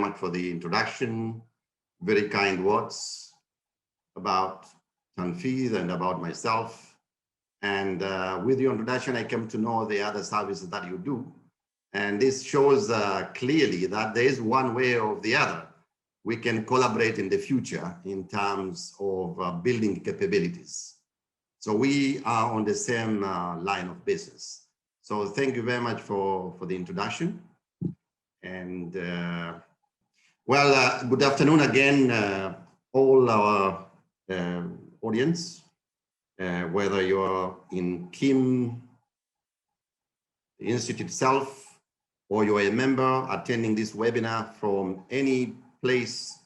much for the introduction, very kind words about Tanfeez and about myself. And with your introduction, I came to know the other services that you do. And this shows clearly that there is one way or the other we can collaborate in the future in terms of building capabilities. So we are on the same line of business. So thank you very much for the introduction. And well, good afternoon again, all our audience, whether you're in KIM, the Institute itself, or you're a member attending this webinar from any place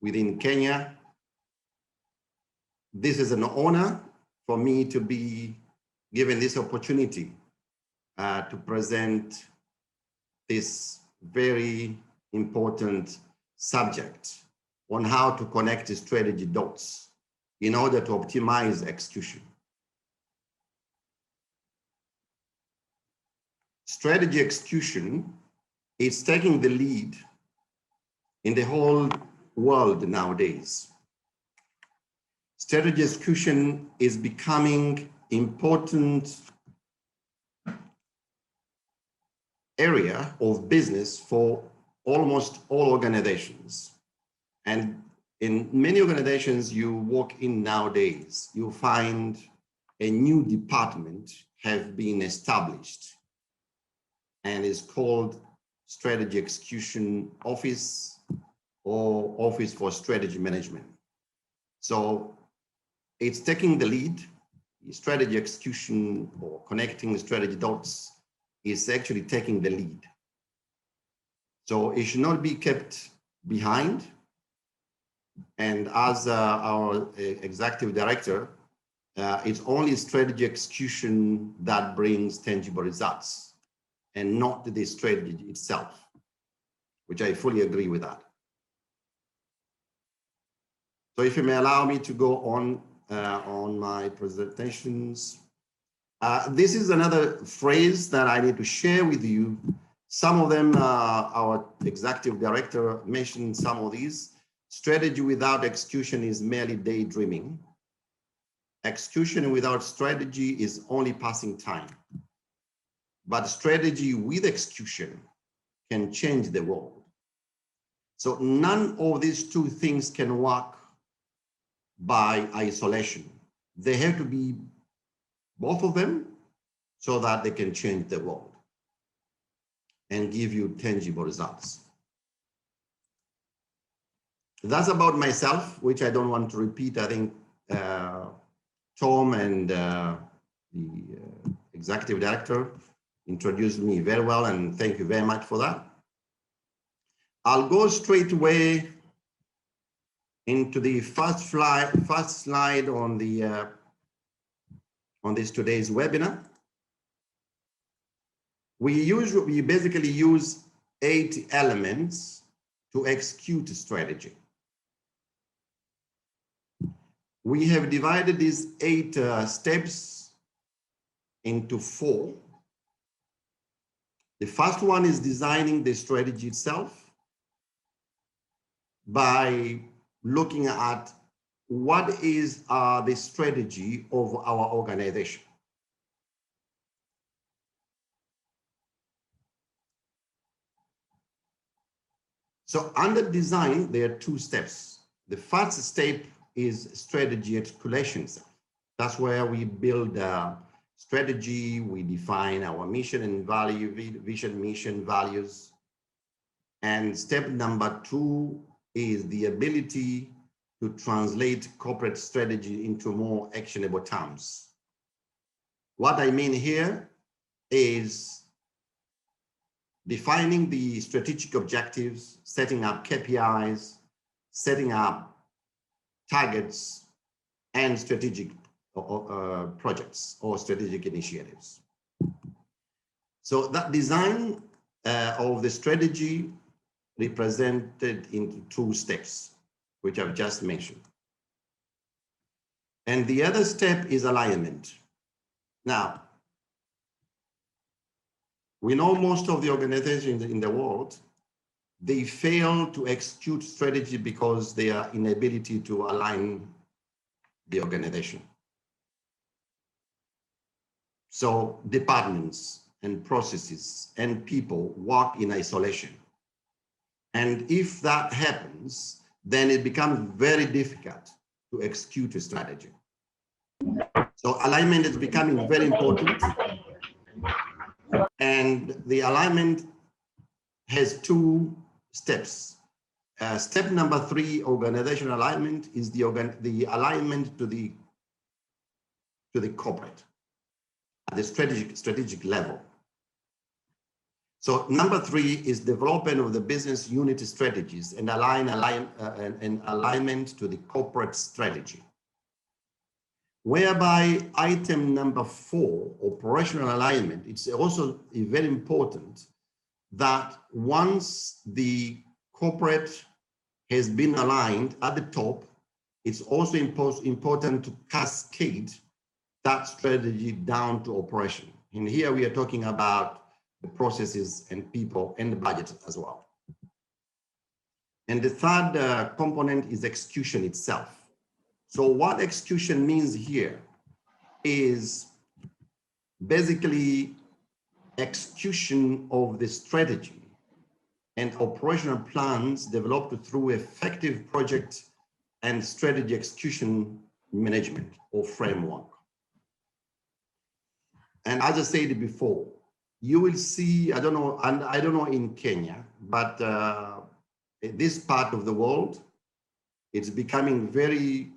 within Kenya. This is an honor for me to be given this opportunity to present this very important subject on how to connect the strategy dots in order to optimize execution. Strategy execution is taking the lead in the whole world nowadays. Strategy execution is becoming important area of business for almost all organizations. And in many organizations you walk in nowadays, you find a new department have been established and is called Strategy Execution Office or Office for Strategy Management. So it's taking the lead. Strategy execution or connecting the strategy dots is actually taking the lead. So it should not be kept behind. And as our executive director, it's only strategy execution that brings tangible results and not the strategy itself, which I fully agree with that. So if you may allow me to go on my presentations. This is another phrase that I need to share with you. Some of them, our executive director mentioned some of these. Strategy without execution is merely daydreaming. Execution without strategy is only passing time. But strategy with execution can change the world. So none of these two things can work by isolation. They have to be both of them so that they can change the world and give you tangible results. That's about myself, which I don't want to repeat. I think Tom and the executive director introduced me very well, and thank you very much for that. I'll go straight away into the first slide on this today's webinar. We basically use 8 elements to execute a strategy. We have divided these 8 steps into 4. The first one is designing the strategy itself by looking at what is the strategy of our organization. So under design, there are 2 steps. The first step is strategy articulation. That's where we build a strategy, we define our mission and value, vision, mission, values. And step number 2 is the ability to translate corporate strategy into more actionable terms. What I mean here is defining the strategic objectives, setting up KPIs, setting up targets, and strategic projects or strategic initiatives. So that design of the strategy represented into 2 steps, which I've just mentioned. And the other step is alignment. Now, we know most of the organizations in the world they fail to execute strategy because they are inability to align the organization. So departments and processes and people work in isolation. And if that happens, then it becomes very difficult to execute a strategy. So alignment is becoming very important. And the alignment has two steps. Step number 3, organizational alignment, is the alignment to the corporate at the strategic level. So number 3 is development of the business unit strategies and alignment to the corporate strategy. Whereby item number 4, operational alignment, it's also very important that once the corporate has been aligned at the top, it's also important to cascade that strategy down to operation. And here we are talking about the processes and people and the budget as well. And the third component is execution itself. So what execution means here is basically execution of the strategy and operational plans developed through effective project and strategy execution management or framework. And as I said before, you will see, I don't know in Kenya, but this part of the world, it's becoming very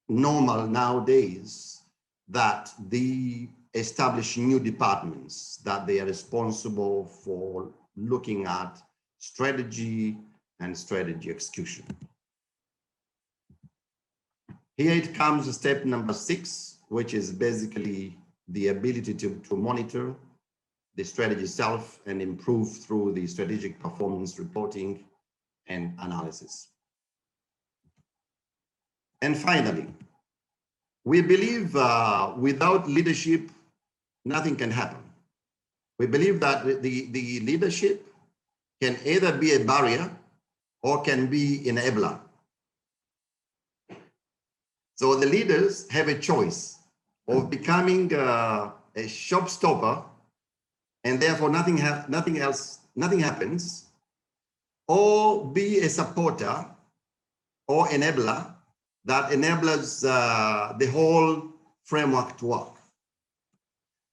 normal nowadays that they establish new departments that they are responsible for looking at strategy and strategy execution. Here it comes to step number 6, which is basically the ability to monitor the strategy itself and improve through the strategic performance reporting and analysis. And finally, we believe without leadership, nothing can happen. We believe that the leadership can either be a barrier or can be enabler. So the leaders have a choice of becoming a showstopper, and therefore nothing happens, or be a supporter or enabler that enables the whole framework to work.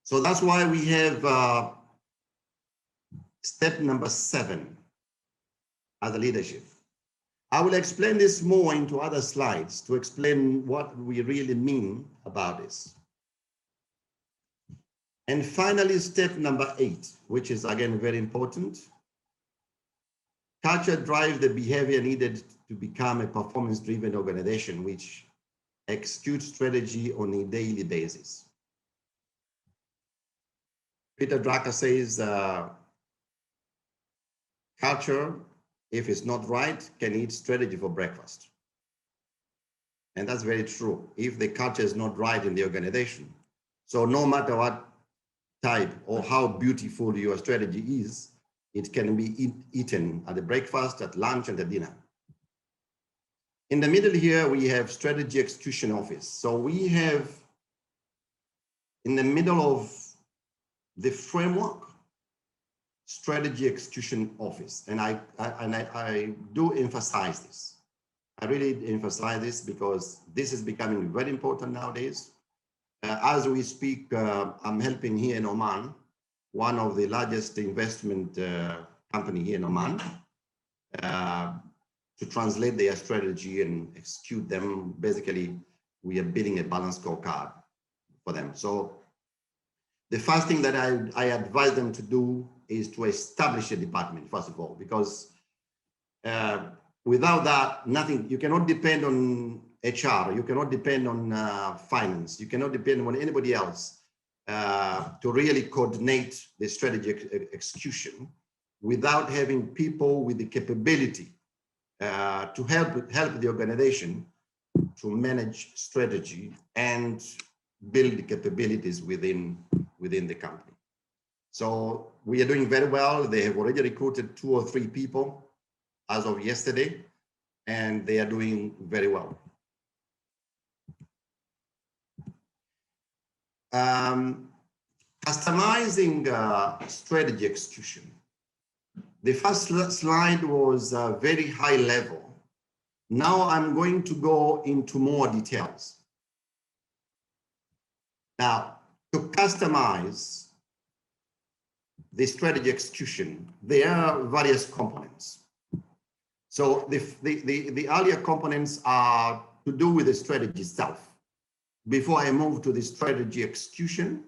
So that's why we have step number 7 as a leadership. I will explain this more into other slides to explain what we really mean about this. And finally, step number 8, which is again very important. Culture drives the behavior needed to become a performance-driven organization which executes strategy on a daily basis. Peter Drucker says, culture, if it's not right, can eat strategy for breakfast. And that's very true. If the culture is not right in the organization, so no matter what type or how beautiful your strategy is, it can be eaten at the breakfast, at lunch, and at dinner. In the middle here, we have strategy execution office. So we have in the middle of the framework, strategy execution office. And I do emphasize this. I really emphasize this because this is becoming very important nowadays. As we speak, I'm helping here in Oman, one of the largest investment company here in Oman, to translate their strategy and execute them. Basically, we are building a balanced scorecard for them. So the first thing that I advise them to do is to establish a department, first of all, because without that, nothing, you cannot depend on HR, you cannot depend on finance, you cannot depend on anybody else to really coordinate the strategy execution without having people with the capability to help the organization to manage strategy and build the capabilities within the company. So we are doing very well. They have already recruited 2 or 3 people as of yesterday, and they are doing very well. Customizing strategy execution. The first slide was very high level. Now I'm going to go into more details. Now, to customize the strategy execution, there are various components. So the earlier components are to do with the strategy itself. Before I move to the strategy execution,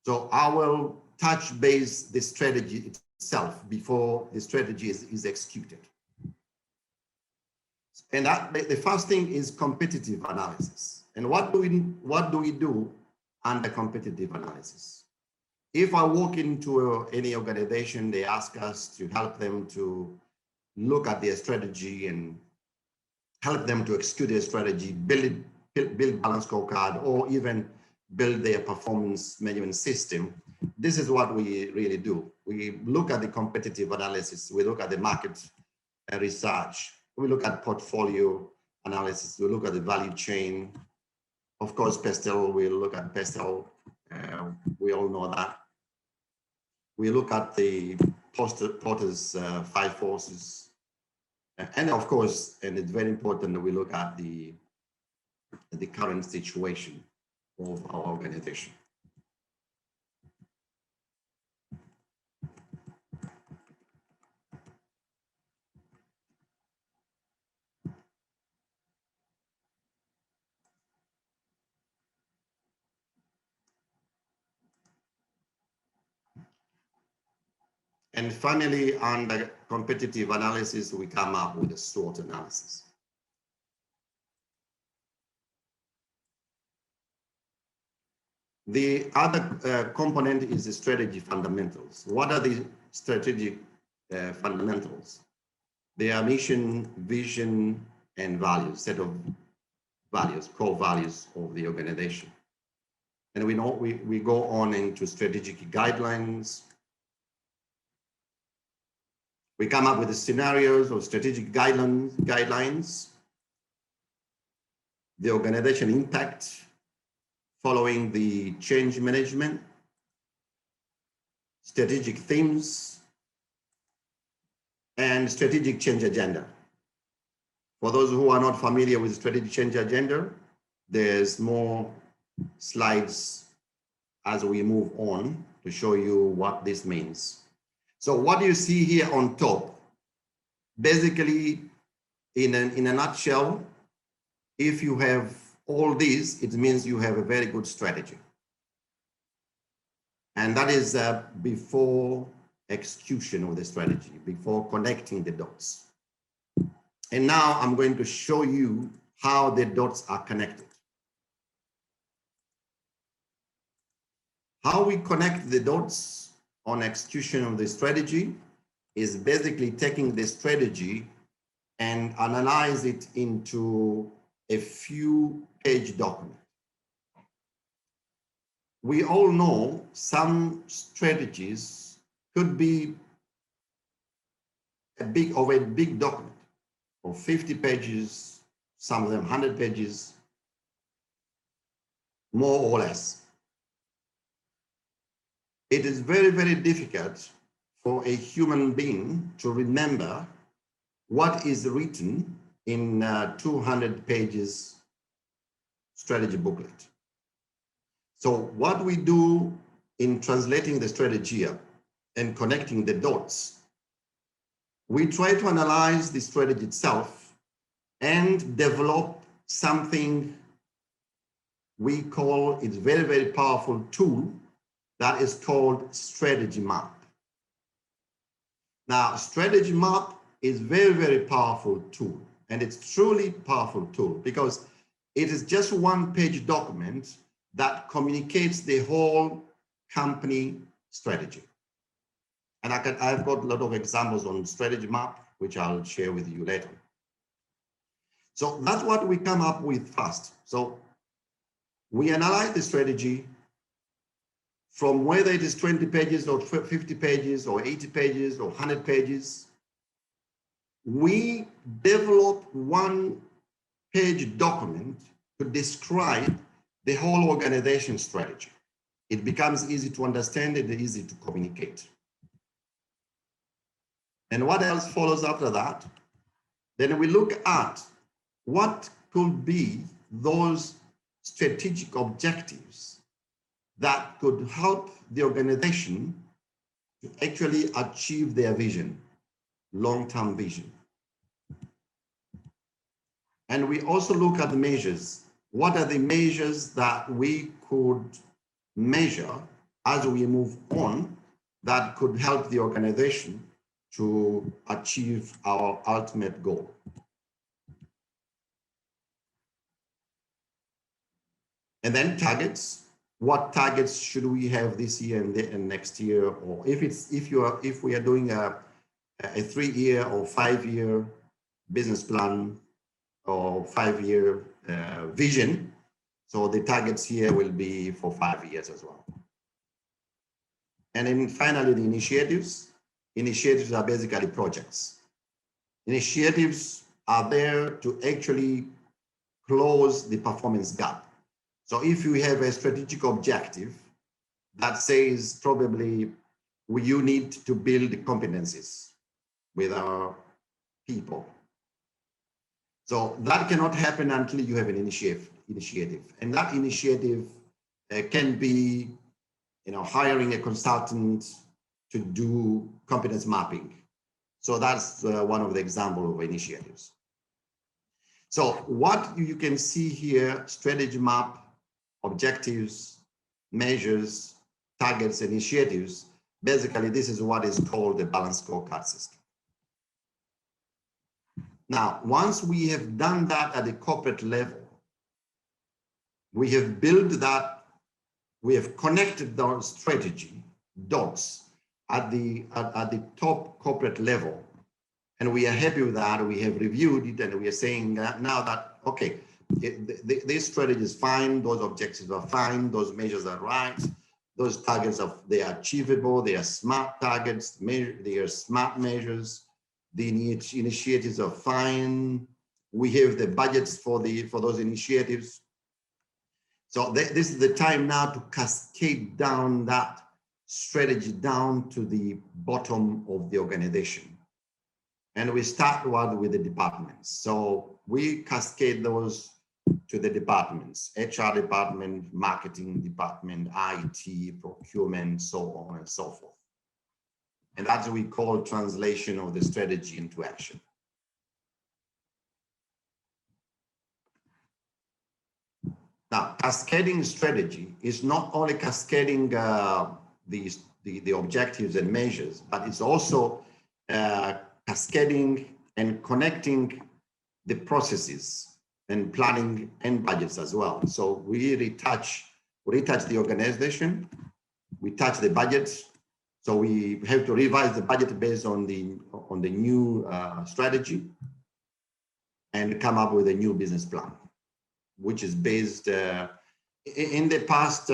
so I will touch base the strategy itself before the strategy is executed. And the first thing is competitive analysis. And what do we do under competitive analysis? If I walk into any organization, they ask us to help them to look at their strategy and help them to execute their strategy, build balance scorecard, or even build their performance management system. This is what we really do. We look at the competitive analysis. We look at the market research. We look at portfolio analysis. We look at the value chain. Of course, PESTEL, we look at PESTEL. We all know that. We look at the Porter's 5 forces. And of course, and it's very important that we look at the current situation of our organization. And finally, under competitive analysis, we come up with a SWOT analysis. The other component is the strategy fundamentals. What are the strategic fundamentals? They are mission, vision, and values, set of values, core values of the organization. And we know we go on into strategic guidelines. We come up with the scenarios or strategic guidelines, the organization impact following the change management, strategic themes, and strategic change agenda. For those who are not familiar with strategic change agenda, there's more slides as we move on to show you what this means. So what you see here on top, basically in a nutshell, if you have all these, it means you have a very good strategy. And that is before execution of the strategy, before connecting the dots. And now I'm going to show you how the dots are connected. How we connect the dots on execution of the strategy is basically taking the strategy and analyze it into a few page document. We all know some strategies could be a big document of 50 pages, some of them 100 pages, more or less. It is very, very difficult for a human being to remember what is written in 200 pages strategy booklet. So what we do in translating the strategy and connecting the dots, we try to analyze the strategy itself and develop something we call it very, very powerful tool that is called strategy map. Now, strategy map is very, very powerful tool, and it's truly powerful tool because it is just one page document that communicates the whole company strategy. And I've got a lot of examples on strategy map, which I'll share with you later. So that's what we come up with first. So we analyze the strategy from whether it is 20 pages or 50 pages or 80 pages or 100 pages, we develop one-page document to describe the whole organization strategy. It becomes easy to understand and easy to communicate. And what else follows after that? Then we look at what could be those strategic objectives that could help the organization to actually achieve their vision, long-term vision. And we also look at the measures. What are the measures that we could measure as we move on that could help the organization to achieve our ultimate goal? And then targets. What targets should we have this year and next year? Or if we are doing a 3-year or 5-year business plan or 5-year vision, so the targets here will be for 5 years as well. And then finally, the initiatives. Initiatives are basically projects. Initiatives are there to actually close the performance gap. So if you have a strategic objective that says probably you need to build competencies with our people. So that cannot happen until you have an initiative. And that initiative can be, hiring a consultant to do competence mapping. So that's one of the examples of initiatives. So what you can see here, strategy map, objectives, measures, targets, initiatives. Basically, this is what is called the balanced scorecard system. Now, once we have done that at the corporate level, we have built that, we have connected those strategy dots at the top corporate level, and we are happy with that. We have reviewed it, and we are saying now that, okay, this strategy is fine, those objectives are fine, those measures are right, those targets they are achievable, they are smart targets, they are smart measures, the initiatives are fine, we have the budgets for those initiatives. So this is the time now to cascade down that strategy down to the bottom of the organization. And we start with the departments. So we cascade those to the departments, HR department, marketing department, IT, procurement, so on and so forth. And that's what we call translation of the strategy into action. Now, cascading strategy is not only cascading the objectives and measures, but it's also cascading and connecting the processes and planning and budgets as well. So we retouch the organization, we touch the budget. So we have to revise the budget based on the new strategy and come up with a new business plan, which is based in the past.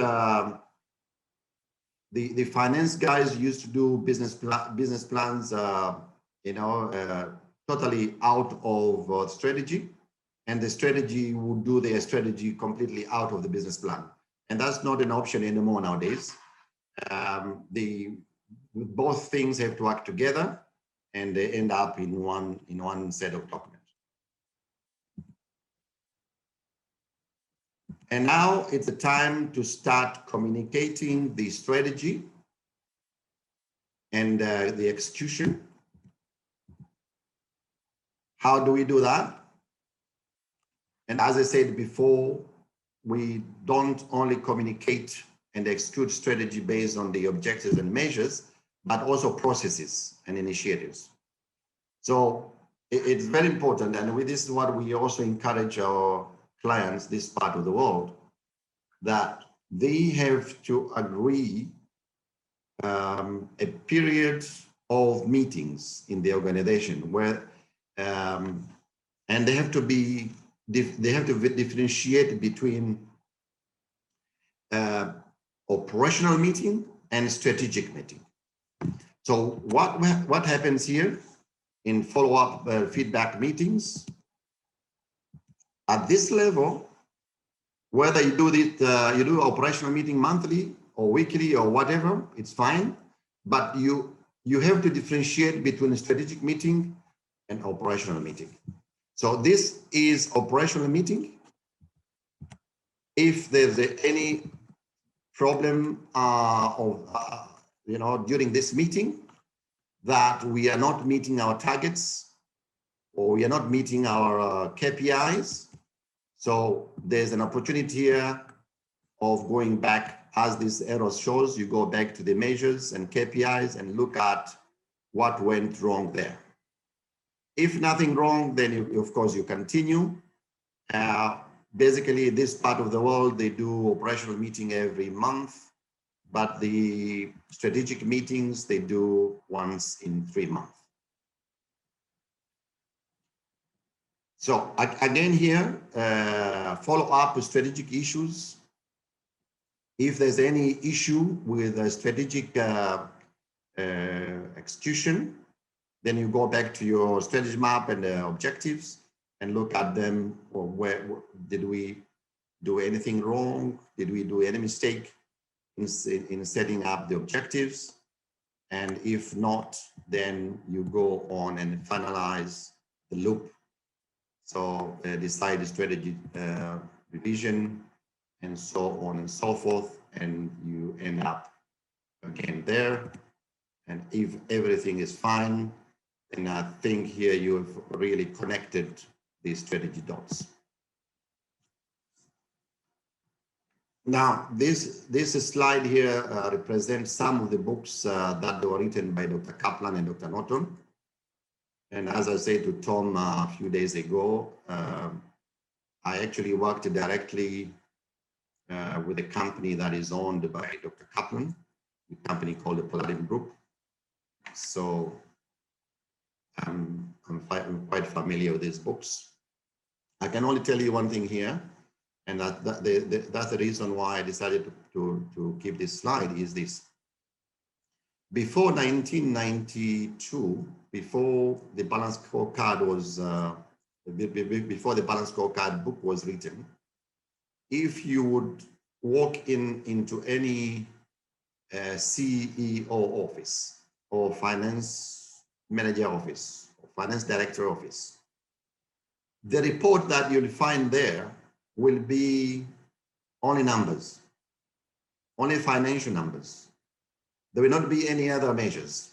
The finance guys used to do business plans, totally out of strategy, and the strategy would do their strategy completely out of the business plan, and that's not an option anymore nowadays. Both things have to work together, and they end up in one set of documents. And now it's the time to start communicating the strategy and the execution. How do we do that? And as I said before, we don't only communicate and execute strategy based on the objectives and measures, but also processes and initiatives. So it's very important, and this is what we also encourage our clients, this part of the world, that they have to agree a period of meetings in the organization where, and they have to differentiate between operational meeting, and strategic meeting. So what happens here in follow-up feedback meetings? At this level, whether you do this, you do operational meeting monthly or weekly or whatever, it's fine. But you have to differentiate between a strategic meeting and operational meeting. So this is operational meeting. If there's any problem during this meeting that we are not meeting our targets or we are not meeting our KPIs, so there's an opportunity here of going back, as this arrow shows, you go back to the measures and KPIs and look at what went wrong there. If nothing wrong, then of course you continue. Basically, this part of the world, they do operational meeting every month, but the strategic meetings, they do once in 3 months. So again here, follow up with strategic issues. If there's any issue with a strategic execution, then you go back to your strategy map and objectives and look at them. Or where did we do anything wrong? Did we do any mistake in setting up the objectives? And if not, then you go on and finalize the loop. So decide the strategy revision and so on and so forth, and you end up again there. And if everything is fine, then I think here you've really connected these strategy dots. Now, this slide here represents some of the books that were written by Dr. Kaplan and Dr. Norton. And as I said to Tom a few days ago, I actually worked directly with a company that is owned by Dr. Kaplan, a company called the Palladium Group. So I'm quite familiar with these books. I can only tell you one thing here, and that's the reason why I decided to keep this slide is this. Before 1992, before the Balanced Scorecard was, before the Balanced Scorecard book was written, if you would walk into any CEO office or finance manager office or finance director office, the report that you'll find there will be only numbers, only financial numbers. There will not be any other measures.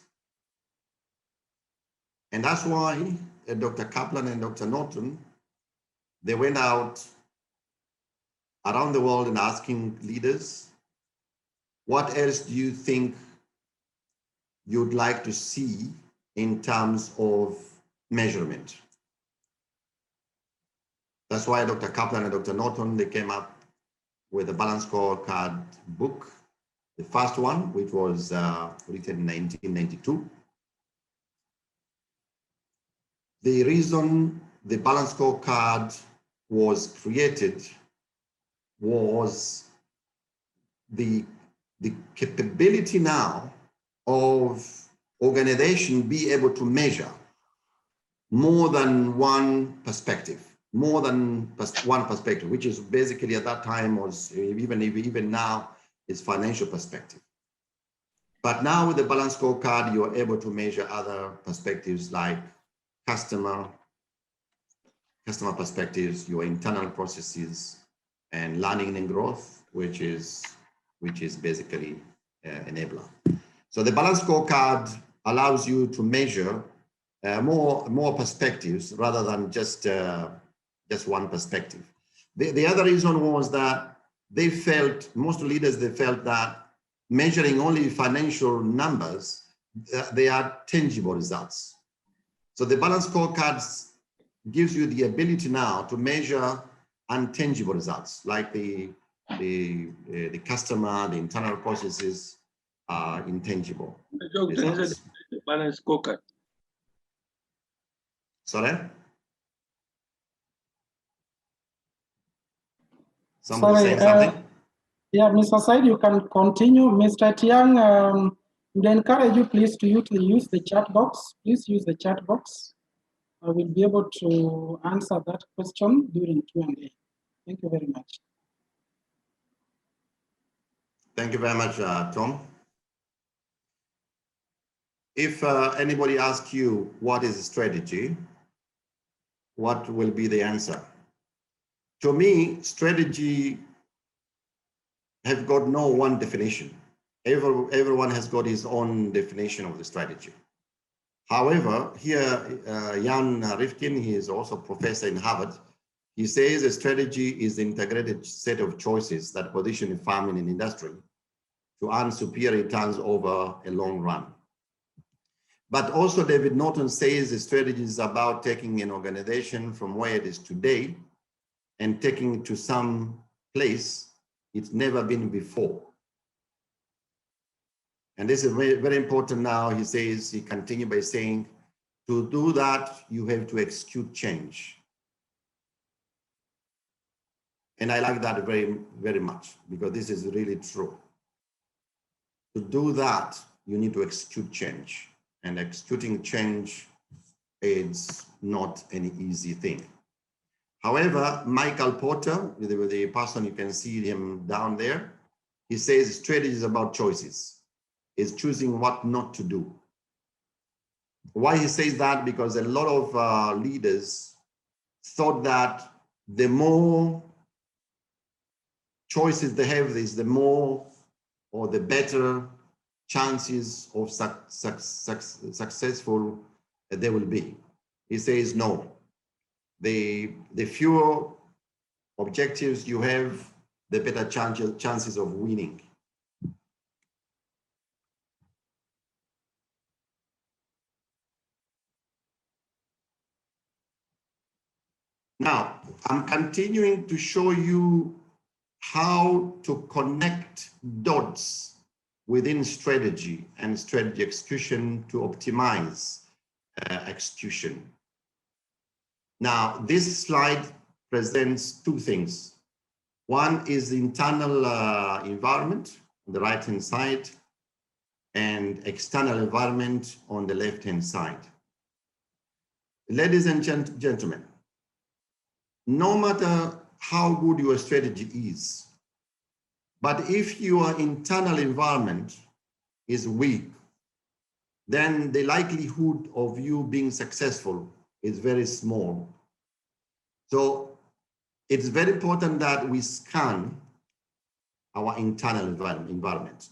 And that's why Dr. Kaplan and Dr. Norton, they went out around the world and asking leaders, what else do you think you'd like to see in terms of measurement? That's why Dr. Kaplan and Dr. Norton, they came up with the Balanced Scorecard book, the first one, which was written in 1992. The reason the Balanced Scorecard was created was the capability now of organization be able to measure more than one perspective, which is basically at that time was even now is financial perspective. But now with the Balanced Scorecard, you're able to measure other perspectives like customer perspectives, your internal processes, and learning and growth, which is basically enabler. So the Balanced Scorecard allows you to measure more perspectives rather than just one perspective. The other reason was that they felt, most leaders, they felt that measuring only financial numbers, they are tangible results. So the Balanced Scorecard gives you the ability now to measure untangible results, like the customer, the internal processes are intangible results. The Balanced Scorecard. Sorry? Somebody saying something? Yeah, Mr. Said, you can continue. Mr. Tiang, would encourage you please to use the chat box. Please use the chat box. I will be able to answer that question during Q&A. Thank you very much. Thank you very much, Tom. If anybody asks you what is strategy, what will be the answer? To me, strategy have got no one definition. Everyone has got his own definition of the strategy. However, here, Jan Rifkin, he is also a professor in Harvard. He says a strategy is the integrated set of choices that position farming and industry to earn superior returns over a long run. But also David Norton says the strategy is about taking an organization from where it is today and taking it to some place it's never been before. And this is very, very important now. He says, he continued by saying, to do that, you have to execute change. And I like that very, very much because this is really true. To do that, you need to execute change. And executing change is not an easy thing. However, Michael Porter, the person, you can see him down there, he says strategy is about choices. It's choosing what not to do. Why he says that? Because a lot of leaders thought that the more choices they have, is the more or the better chances of successful they will be. He says no. The fewer objectives you have, the better chances of winning. Now, I'm continuing to show you how to connect dots within strategy and strategy execution to optimize execution. Now, this slide presents two things. One is the internal environment on the right-hand side and external environment on the left-hand side. Ladies and gentlemen, no matter how good your strategy is, but if your internal environment is weak, then the likelihood of you being successful is very small. So it's very important that we scan our internal environment.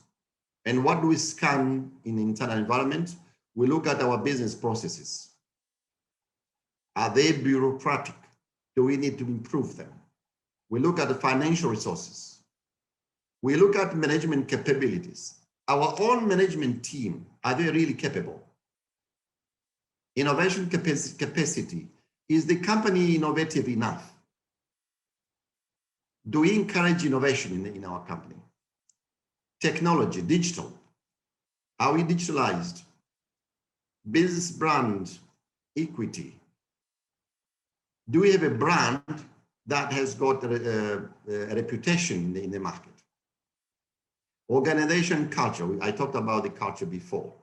And what do we scan in internal environment? We look at our business processes. Are they bureaucratic? Do we need to improve them? We look at the financial resources. We look at management capabilities. Our own management team, are they really capable? Innovation capacity. Is the company innovative enough? Do we encourage innovation in our company? Technology, digital. Are we digitalized? Business brand equity. Do we have a brand that has got a reputation in the market? Organization culture, I talked about the culture before.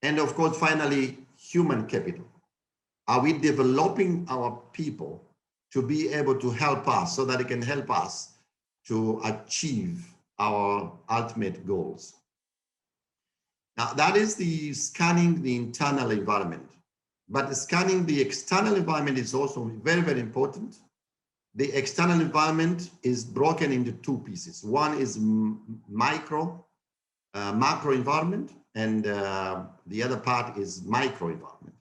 And of course, finally, human capital. Are we developing our people to be able to help us so that they can help us to achieve our ultimate goals? Now, that is the scanning the internal environment. But scanning the external environment is also very, very important. The external environment is broken into two pieces. One is macro environment, and the other part is micro environment.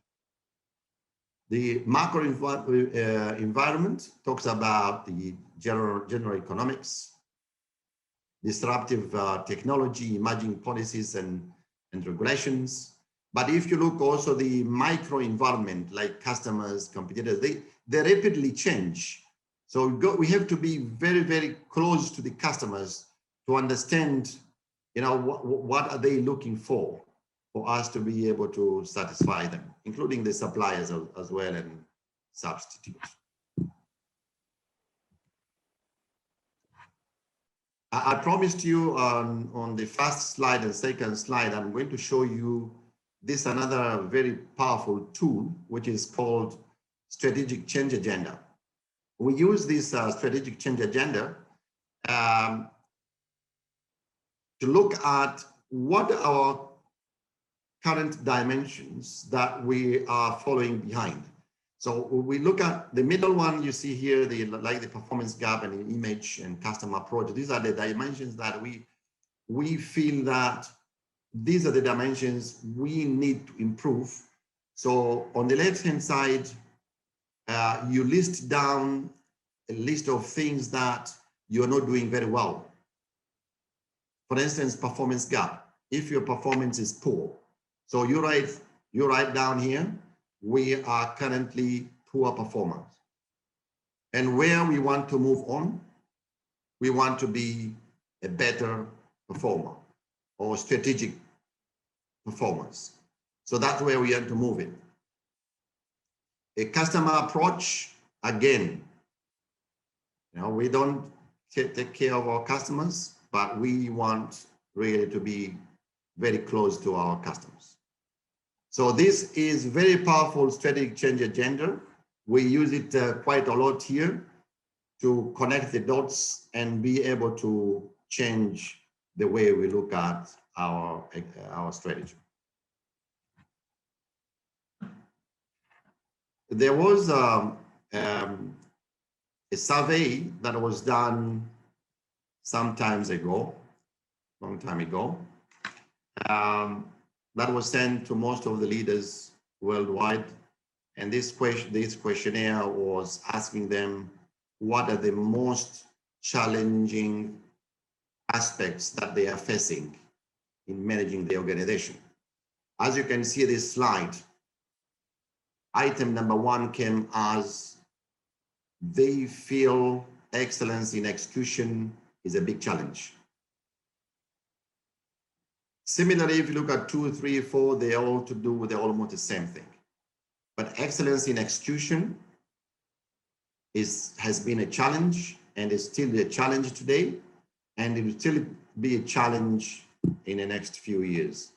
The macro environment talks about the general economics, disruptive technology, emerging policies and regulations. But if you look also the micro environment, like customers, competitors, they rapidly change. So we have to be very, very close to the customers to understand, what are they looking for us to be able to satisfy them, including the suppliers as well and substitutes. I promised you on the first slide and second slide, I'm going to show you this another very powerful tool, which is called Strategic Change Agenda. We use this Strategic Change Agenda to look at what are our current dimensions that we are following behind. So we look at the middle one you see here, like the performance gap and the image and customer approach. These are the dimensions that we feel that these are the dimensions we need to improve. So on the left-hand side, you list down a list of things that you're not doing very well. For instance, performance gap. If your performance is poor, so you write down here, we are currently poor performers. And where we want to move on, we want to be a better performer or strategic performance. So that's where we want to move it. A customer approach, again, we don't take care of our customers, but we want really to be very close to our customers. So this is very powerful strategic change agenda. We use it quite a lot here to connect the dots and be able to change the way we look at our strategy. There was a survey that was done some time ago, that was sent to most of the leaders worldwide. And this questionnaire was asking them what are the most challenging aspects that they are facing in managing the organization. As you can see this slide, item number 1 came as they feel excellence in execution is a big challenge. Similarly, if you look at 2, 3, 4, they're almost the same thing. But excellence in execution has been a challenge and is still a challenge today, and it will still be a challenge in the next few years.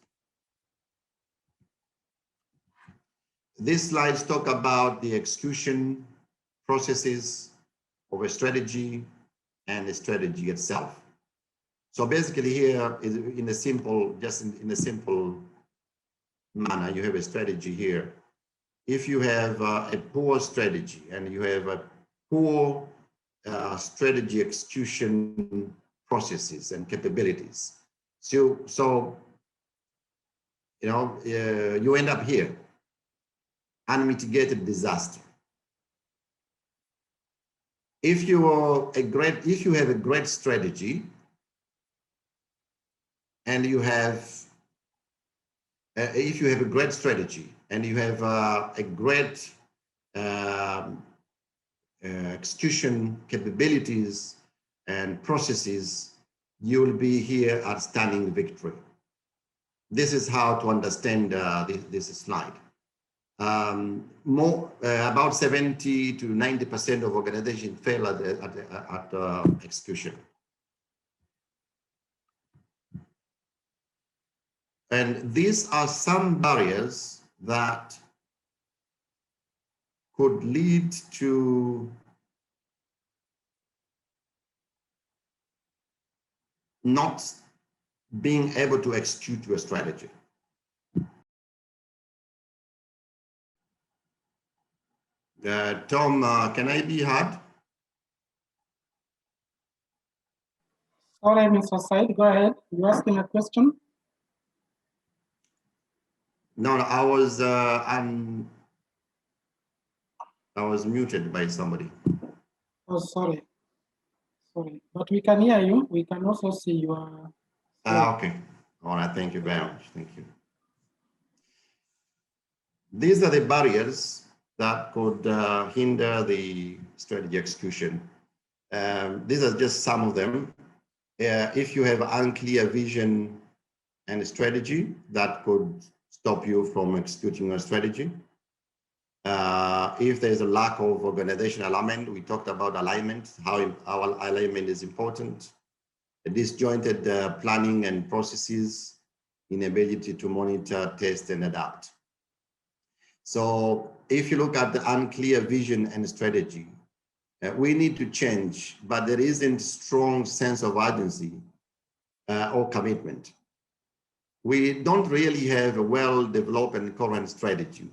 These slides talk about the execution processes of a strategy and the strategy itself. So basically here is in a simple manner, you have a strategy here. If you have a poor strategy and you have a poor strategy execution processes and capabilities, so you end up here, unmitigated disaster. If you have a great strategy and you have a great execution capabilities and processes, you will be here at stunning victory. This is how to understand this slide. About 70 to 90% of organizations fail at execution. And these are some barriers that could lead to not being able to execute your strategy. Tom, can I be heard? Sorry, Mr. Said, go ahead. You're asking a question? No, I was muted by somebody. Oh, sorry. Sorry, but we can hear you. We can also see your. Okay. All right. Thank you very much. Thank you. These are the barriers that could hinder the strategy execution. These are just some of them. If you have unclear vision and strategy, that could stop you from executing your strategy. If there's a lack of organizational alignment, we talked about alignment, how our alignment is important. disjointed planning and processes, inability to monitor, test, and adapt. So if you look at the unclear vision and strategy, we need to change, but there isn't strong sense of urgency or commitment. We don't really have a well-developed and current strategy.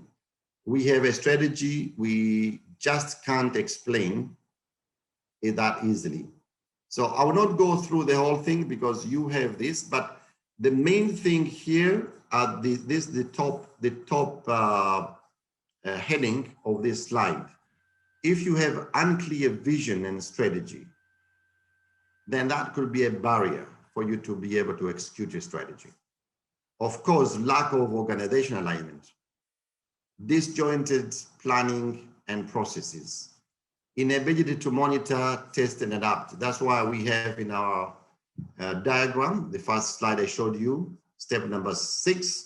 We have a strategy, we just can't explain it that easily. So I will not go through the whole thing because you have this, but the main thing here are the top heading of this slide. If you have unclear vision and strategy, then that could be a barrier for you to be able to execute your strategy. Of course, lack of organization alignment, disjointed planning and processes, inability to monitor, test, and adapt. That's why we have in our diagram, the first slide I showed you, step number 6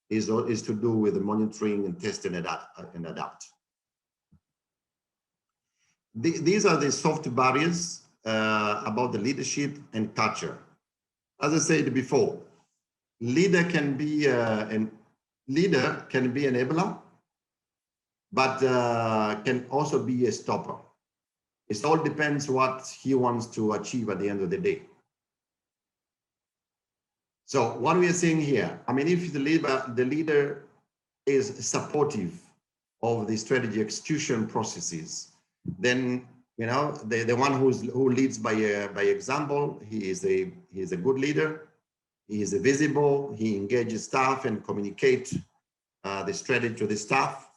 is to do with the monitoring and test and adapt. These are the soft barriers about the leadership and culture. As I said before, leader can be an enabler, but can also be a stopper. It all depends what he wants to achieve at the end of the day. So what we are saying here, I mean, if the leader is supportive of the strategy execution processes, then the one who leads by example, he is a good leader. He is visible. He engages staff and communicates the strategy to the staff,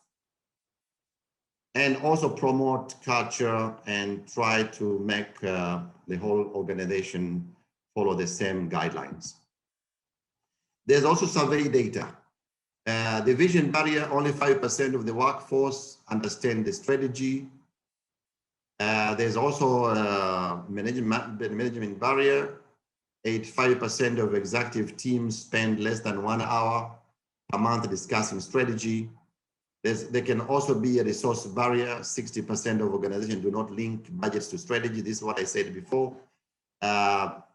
and also promote culture and try to make the whole organization follow the same guidelines. There's also survey data. The vision barrier, only 5% of the workforce understand the strategy. There's also a management barrier. 85% of executive teams spend less than 1 hour a month discussing strategy. There can also be a resource barrier. 60% of organizations do not link budgets to strategy. This is what I said before.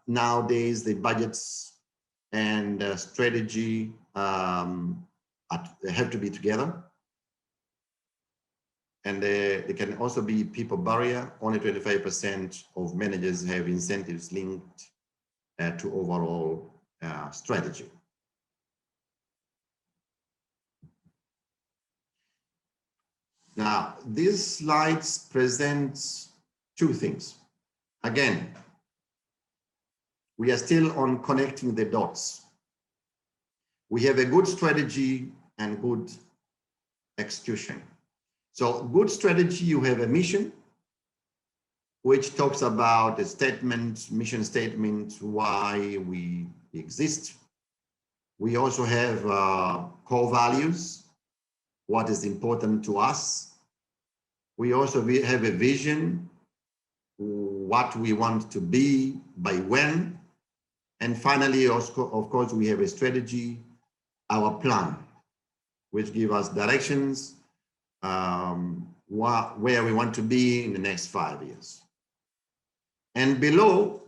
Nowadays, the budgets and strategy have to be together. And there can also be people barrier. Only 25% of managers have incentives linked to overall strategy. Now, these slides present 2 things. Again, we are still on connecting the dots. We have a good strategy and good execution. So good strategy, you have a mission, which talks about a statement, mission statement, why we exist. We also have core values, what is important to us. We also have a vision, what we want to be, by when. And finally, also, of course, we have a strategy, our plan, which give us directions, where we want to be in the next 5 years. And below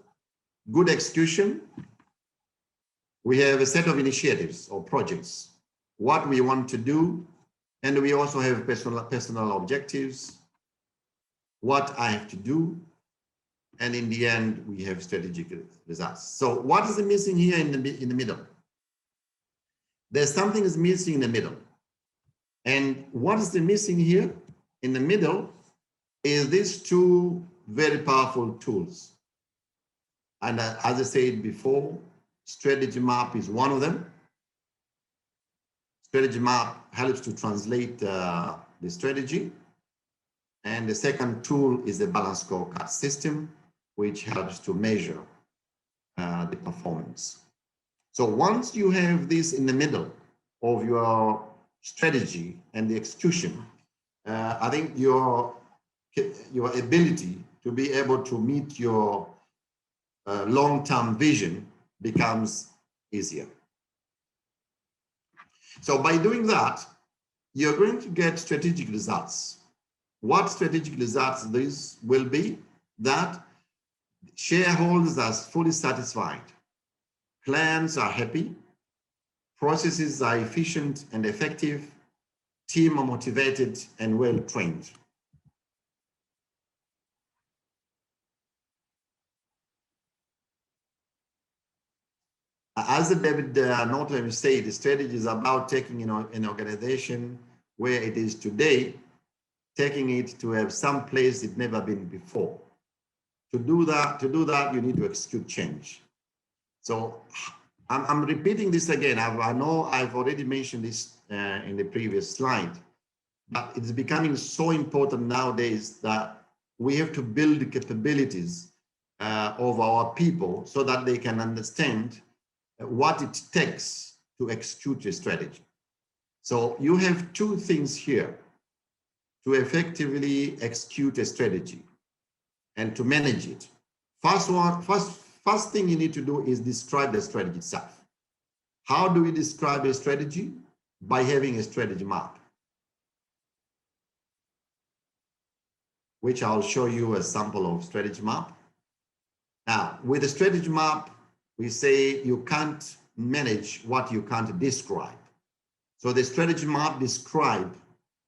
good execution, we have a set of initiatives or projects, what we want to do. And we also have personal objectives, what I have to do. And in the end, we have strategic results. So what is missing here in the middle? There's something is missing in the middle. And what is missing here in the middle is these 2 very powerful tools. And as I said before, strategy map is one of them. Strategy map helps to translate the strategy. And the second tool is the balanced scorecard system, which helps to measure the performance. So once you have this in the middle of your strategy and the execution, I think your ability to be able to meet your long-term vision becomes easier. So by doing that, you're going to get strategic results. What strategic results this will be? That Shareholders are fully satisfied. Clients are happy. Processes are efficient and effective. Team are motivated and well trained. As David Norton said, the strategy is about taking an organization where it is today, taking it to have some place it's never been before. To do that, you need to execute change. So I'm repeating this again. I know I've already mentioned this in the previous slide, but it's becoming so important nowadays that we have to build the capabilities of our people so that they can understand what it takes to execute a strategy. So you have two things here to effectively execute a strategy and to manage it. First thing you need to do is describe the strategy itself. How do we describe a strategy? By having a strategy map, which I'll show you a sample of strategy map. Now, with a strategy map, we say you can't manage what you can't describe. So the strategy map describes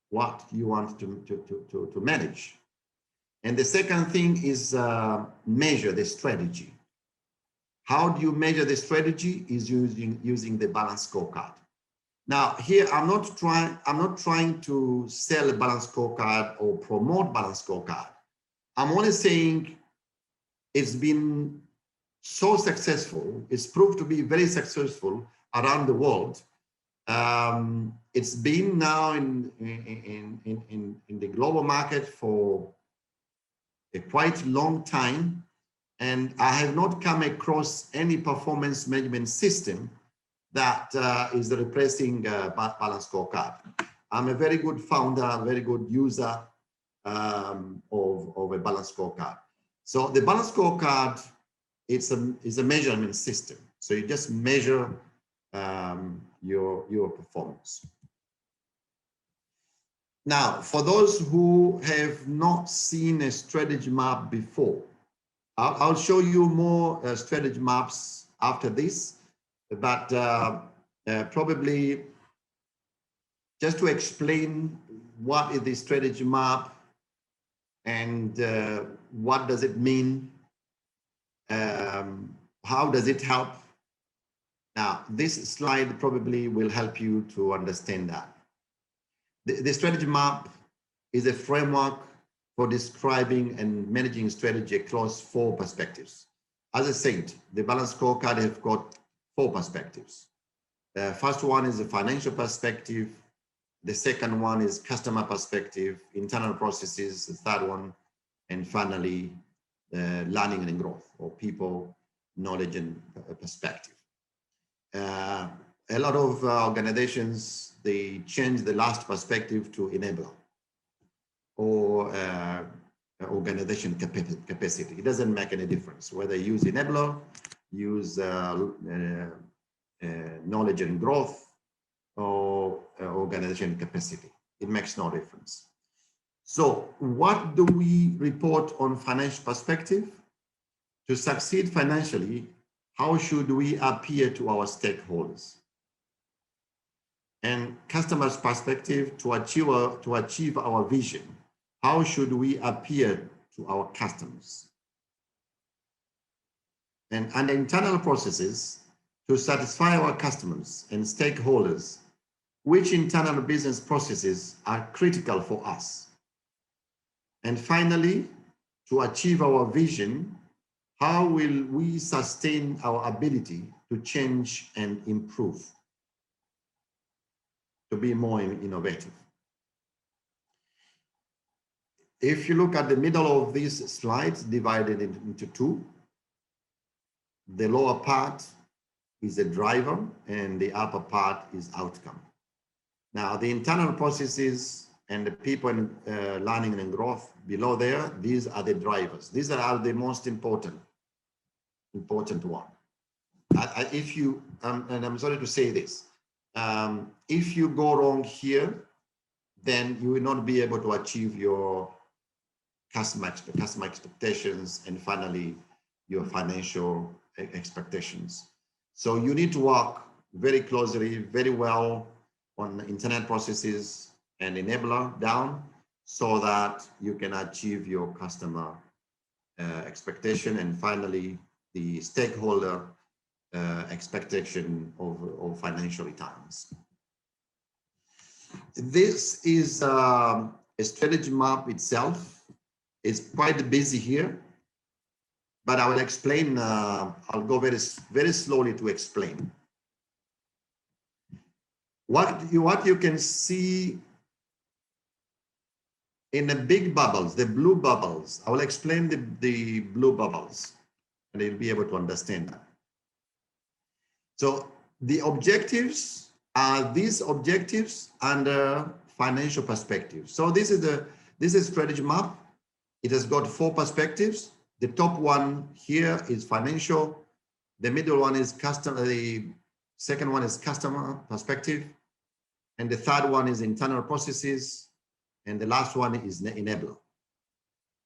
what you want to manage. And the second thing is measure the strategy. How do you measure the strategy? Is using the balanced scorecard. Now here, I'm not trying to sell a balanced scorecard or promote balanced scorecard. I'm only saying it's been so successful. It's proved to be very successful around the world. It's been now in the global market for a quite long time, and I have not come across any performance management system that is replacing balanced scorecard. I'm a very good founder, a very good user of a balanced scorecard. So the balanced scorecard is a measurement system. So you just measure your performance. Now, for those who have not seen a strategy map before, I'll show you more strategy maps after this, but probably just to explain what is the strategy map and what does it mean, how does it help? Now, this slide probably will help you to understand that. The strategy map is a framework for describing and managing strategy across 4 perspectives. As I said, the balanced scorecard has got 4 perspectives. The first one is the financial perspective. The second one is customer perspective, internal processes, the third one, and finally, learning and growth, or people, knowledge, and perspective. A lot of organizations, they change the last perspective to enabler or organization capacity. It doesn't make any difference whether you use enabler, use knowledge and growth, or organization capacity. It makes no difference. So what do we report on financial perspective? To succeed financially, how should we appear to our stakeholders? And customers' perspective, to achieve our vision, how should we appear to our customers? And under internal processes, to satisfy our customers and stakeholders, which internal business processes are critical for us? And finally, to achieve our vision, how will we sustain our ability to change and improve, to be more innovative? If you look at the middle of these slides, divided into 2, the lower part is a driver and the upper part is outcome. Now, the internal processes and the people in learning and growth below there, these are the drivers. These are the most important one. If you, and I'm sorry to say this, if you go wrong here, then you will not be able to achieve your customer expectations and finally your financial expectations. So you need to work very closely, very well on internet processes and enabler down so that you can achieve your customer expectation, and finally the stakeholder expectation of financial returns. This is a strategy map itself. It's quite busy here, but I will explain. I'll go very slowly to explain. What you can see in the big bubbles, the blue bubbles. I will explain the blue bubbles, and you'll be able to understand that. So the objectives are these objectives under financial perspective. So this is strategy map. It has got 4 perspectives. The top one here is financial. The middle one is customer. The second one is customer perspective. And the third one is internal processes. And the last one is enabler.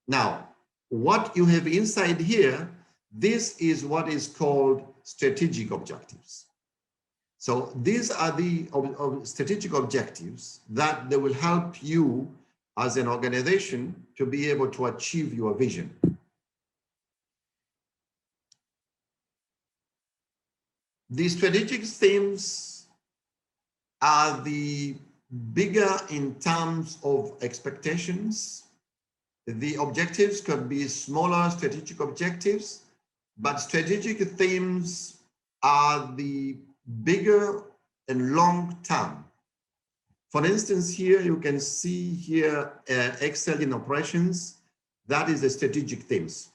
Now, what you have inside here, this is what is called strategic objectives. So these are the strategic objectives that they will help you as an organization to be able to achieve your vision. The strategic themes are the bigger in terms of expectations. The objectives could be smaller strategic objectives, but strategic themes are the bigger and long term. For instance, here you can see here Excel in operations. That is the strategic themes.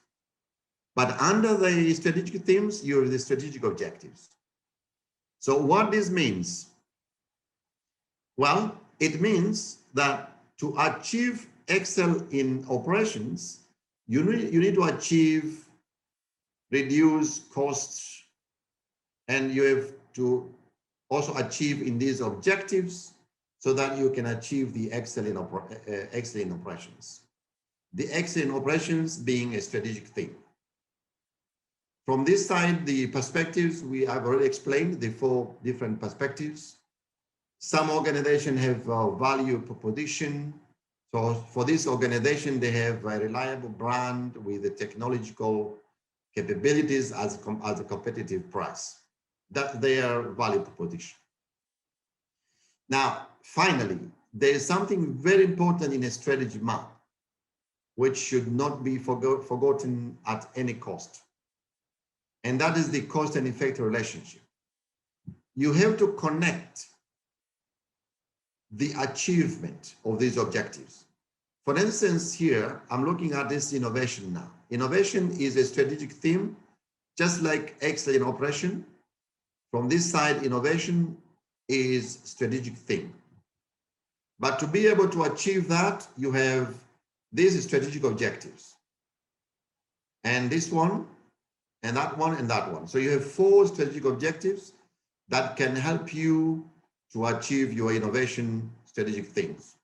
But under the strategic themes, you have the strategic objectives. So what this means? Well, it means that to achieve Excel in operations, you need to achieve reduce costs, and you have to also achieve in these objectives so that you can achieve the Excel in operations. The Excel in operations being a strategic theme. From this side, the perspectives, we have already explained the 4 different perspectives. Some organizations have value proposition. So for this organization, they have a reliable brand with the technological capabilities as a competitive price. That's their value proposition. Now, finally, there is something very important in a strategy map, which should not be forgotten at any cost. And that is the cost and effect relationship. You have to connect the achievement of these objectives. For instance, here, I'm looking at this innovation now. Innovation is a strategic theme, just like Excel in operation. From this side, innovation is strategic theme. But to be able to achieve that, you have these strategic objectives. And this one, and that one, and that one. So you have 4 strategic objectives that can help you to achieve your innovation strategic themes.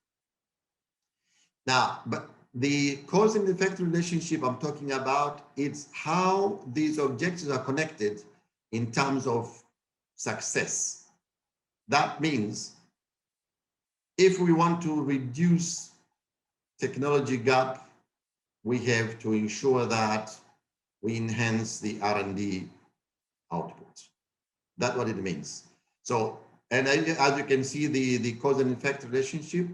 Now, but the cause and effect relationship I'm talking about, it's how these objectives are connected in terms of success. That means if we want to reduce technology gap, we have to ensure that we enhance the R&D output. That's what it means. So, and as you can see, the cause and effect relationship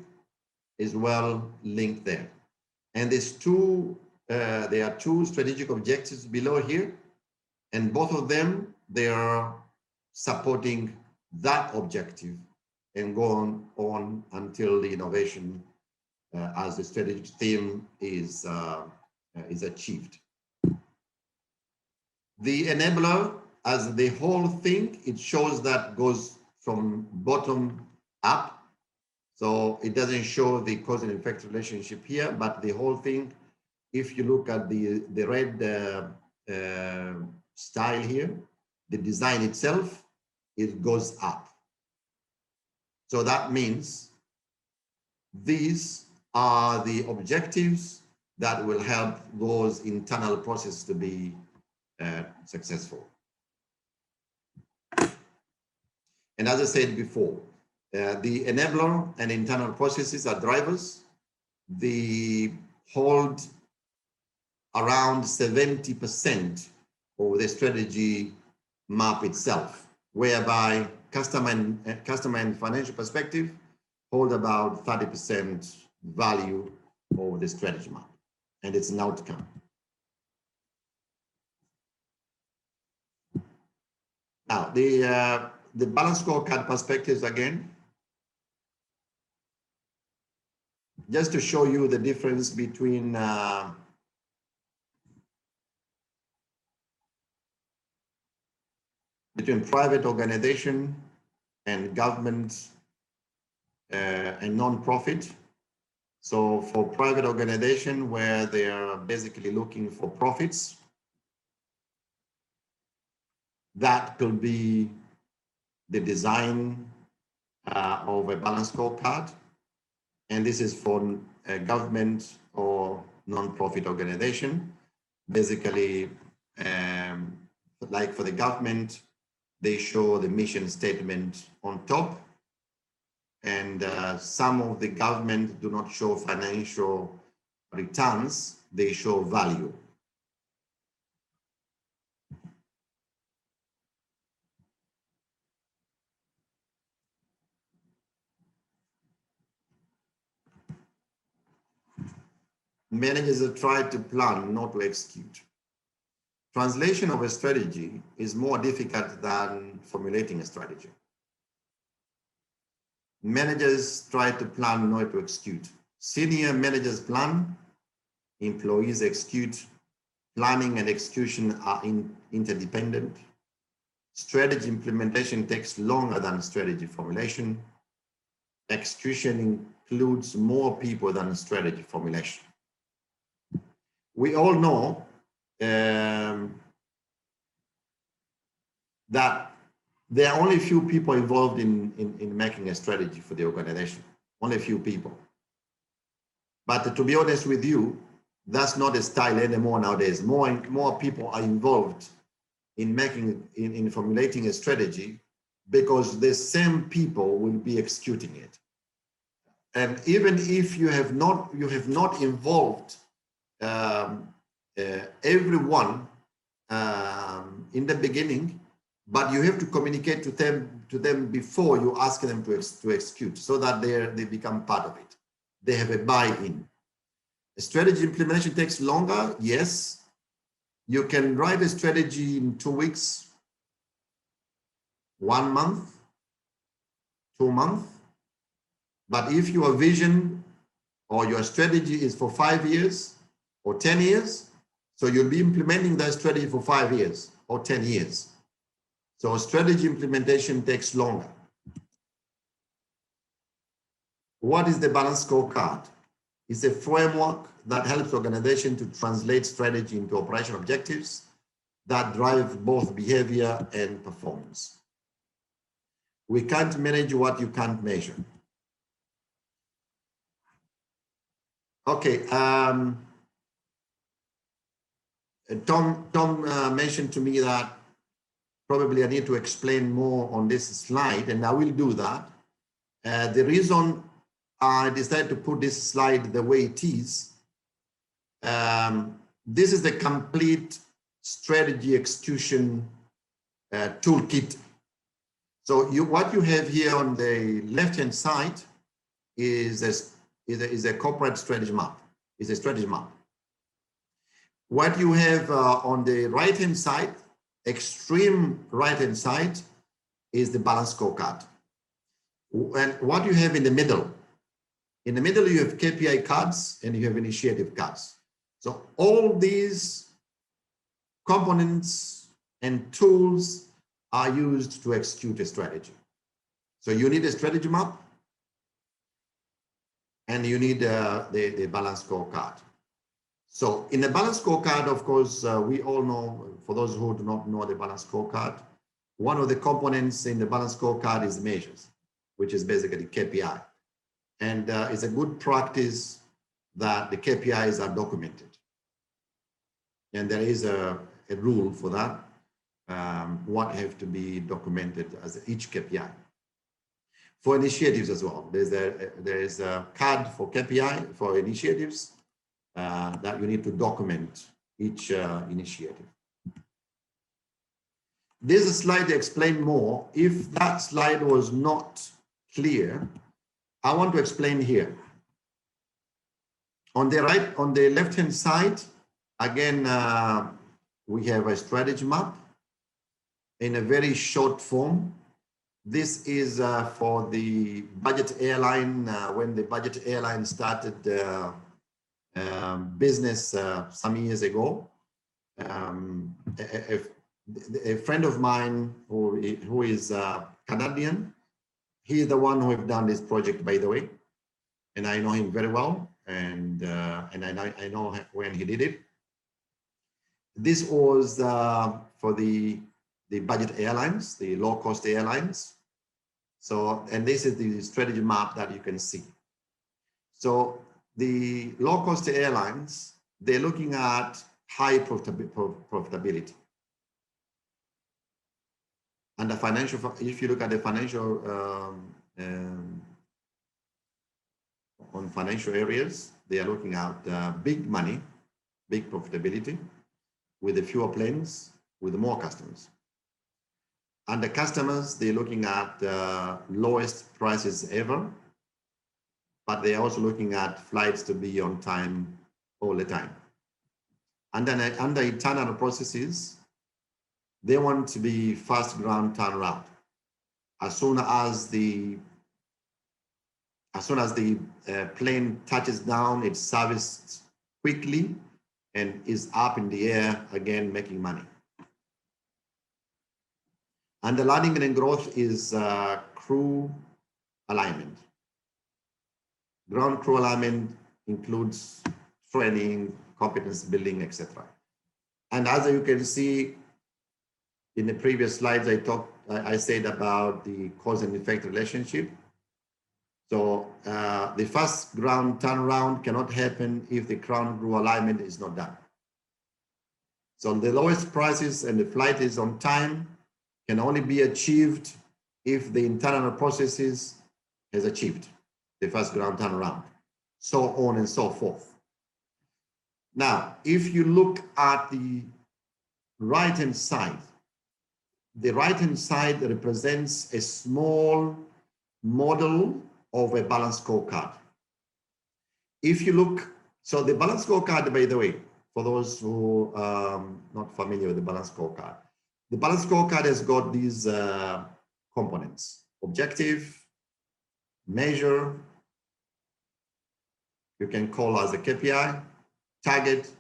is well linked there. And there are 2 strategic objectives below here, and both of them, they are supporting that objective and go on until the innovation as the strategic theme is achieved. The enabler, as the whole thing, it shows that goes from bottom up. So it doesn't show the cause and effect relationship here, but the whole thing, if you look at the red style here, the design itself, it goes up. So that means these are the objectives that will help those internal processes to be successful. And as I said before, the enabler and internal processes are drivers. They hold around 70% of the strategy map itself, whereby customer and financial perspective hold about 30% value of the strategy map, and it's an outcome. Now, the balance scorecard perspectives again, just to show you the difference between private organization and government and non-profit. So for private organization where they are basically looking for profits, that could be the design of a balance scorecard. And this is for a government or non-profit organization. Basically, like for the government, they show the mission statement on top. And some of the government do not show financial returns, they show value. Managers have tried to plan, not to execute. Translation of a strategy is more difficult than formulating a strategy. Managers try to plan, not to execute. Senior managers plan, employees execute. Planning and execution are interdependent. Strategy implementation takes longer than strategy formulation. Execution includes more people than strategy formulation. We all know that there are only a few people involved in making a strategy for the organization, only a few people. But to be honest with you, that's not a style anymore nowadays. More people are involved in formulating a strategy because the same people will be executing it. And even if you have not involved everyone in the beginning, but you have to communicate to them before you ask them to execute, so that they become part of it. They have a buy-in. Strategy implementation takes longer, yes. You can write a strategy in 2 weeks, 1 month, 2 months. But if your vision or your strategy is for 5 years or 10 years, so you'll be implementing that strategy for 5 years or 10 years. So strategy implementation takes longer. What is the balance scorecard? It's a framework that helps organizations to translate strategy into operational objectives that drive both behavior and performance. We can't manage what you can't measure. Okay, Tom mentioned to me that probably I need to explain more on this slide, and I will do that. The reason I decided to put this slide the way it is, this is the complete strategy execution toolkit. So what you have here on the left-hand side is a corporate strategy map, is a strategy map. What you have on the right-hand side, extreme right-hand side, is the balance scorecard. And what you have in the middle you have KPI cards and you have initiative cards. So all these components and tools are used to execute a strategy. So you need a strategy map and you need the balance scorecard. So in the balance scorecard, of course, we all know, for those who do not know the balance scorecard, one of the components in the balance scorecard is measures, which is basically KPI. And it's a good practice that the KPIs are documented. And there is a a rule for that, what have to be documented as each KPI. For initiatives as well, there's a card for KPI for initiatives that you need to document each initiative. There's a slide to explain more. If that slide was not clear, I want to explain here. On the right, on the left-hand side, again, we have a strategy map in a very short form. This is for the budget airline, when the budget airline started business some years ago. A friend of mine who is Canadian, he is the one who have done this project, by the way, and I know him very well, and I know when he did it. This was for the budget airlines, the low-cost airlines. So, and this is the strategy map that you can see. So the low-cost airlines, they're looking at high profitability. And the financial, if you look at the financial, on financial areas, they are looking at big money, big profitability, with the fewer planes, with more customers. And the customers, they're looking at lowest prices ever, but they're also looking at flights to be on time all the time. And then under internal processes, they want to be fast ground turnaround. As soon as the plane touches down, it's serviced quickly and is up in the air again, making money. And the learning and growth is crew alignment. Ground crew alignment includes training, competence building, etc. And as you can see in the previous slides, I said about the cause and effect relationship. So the fast ground turnaround cannot happen if the ground crew alignment is not done. So the lowest prices and the flight is on time can only be achieved if the internal processes has achieved the fast ground turnaround, so on and so forth. Now, if you look at the right-hand side, the right-hand side represents a small model of a balanced scorecard. If you look, so the balanced scorecard, by the way, for those who are not familiar with the balanced scorecard, the balanced scorecard has got these components: objective, measure, you can call as a KPI, target,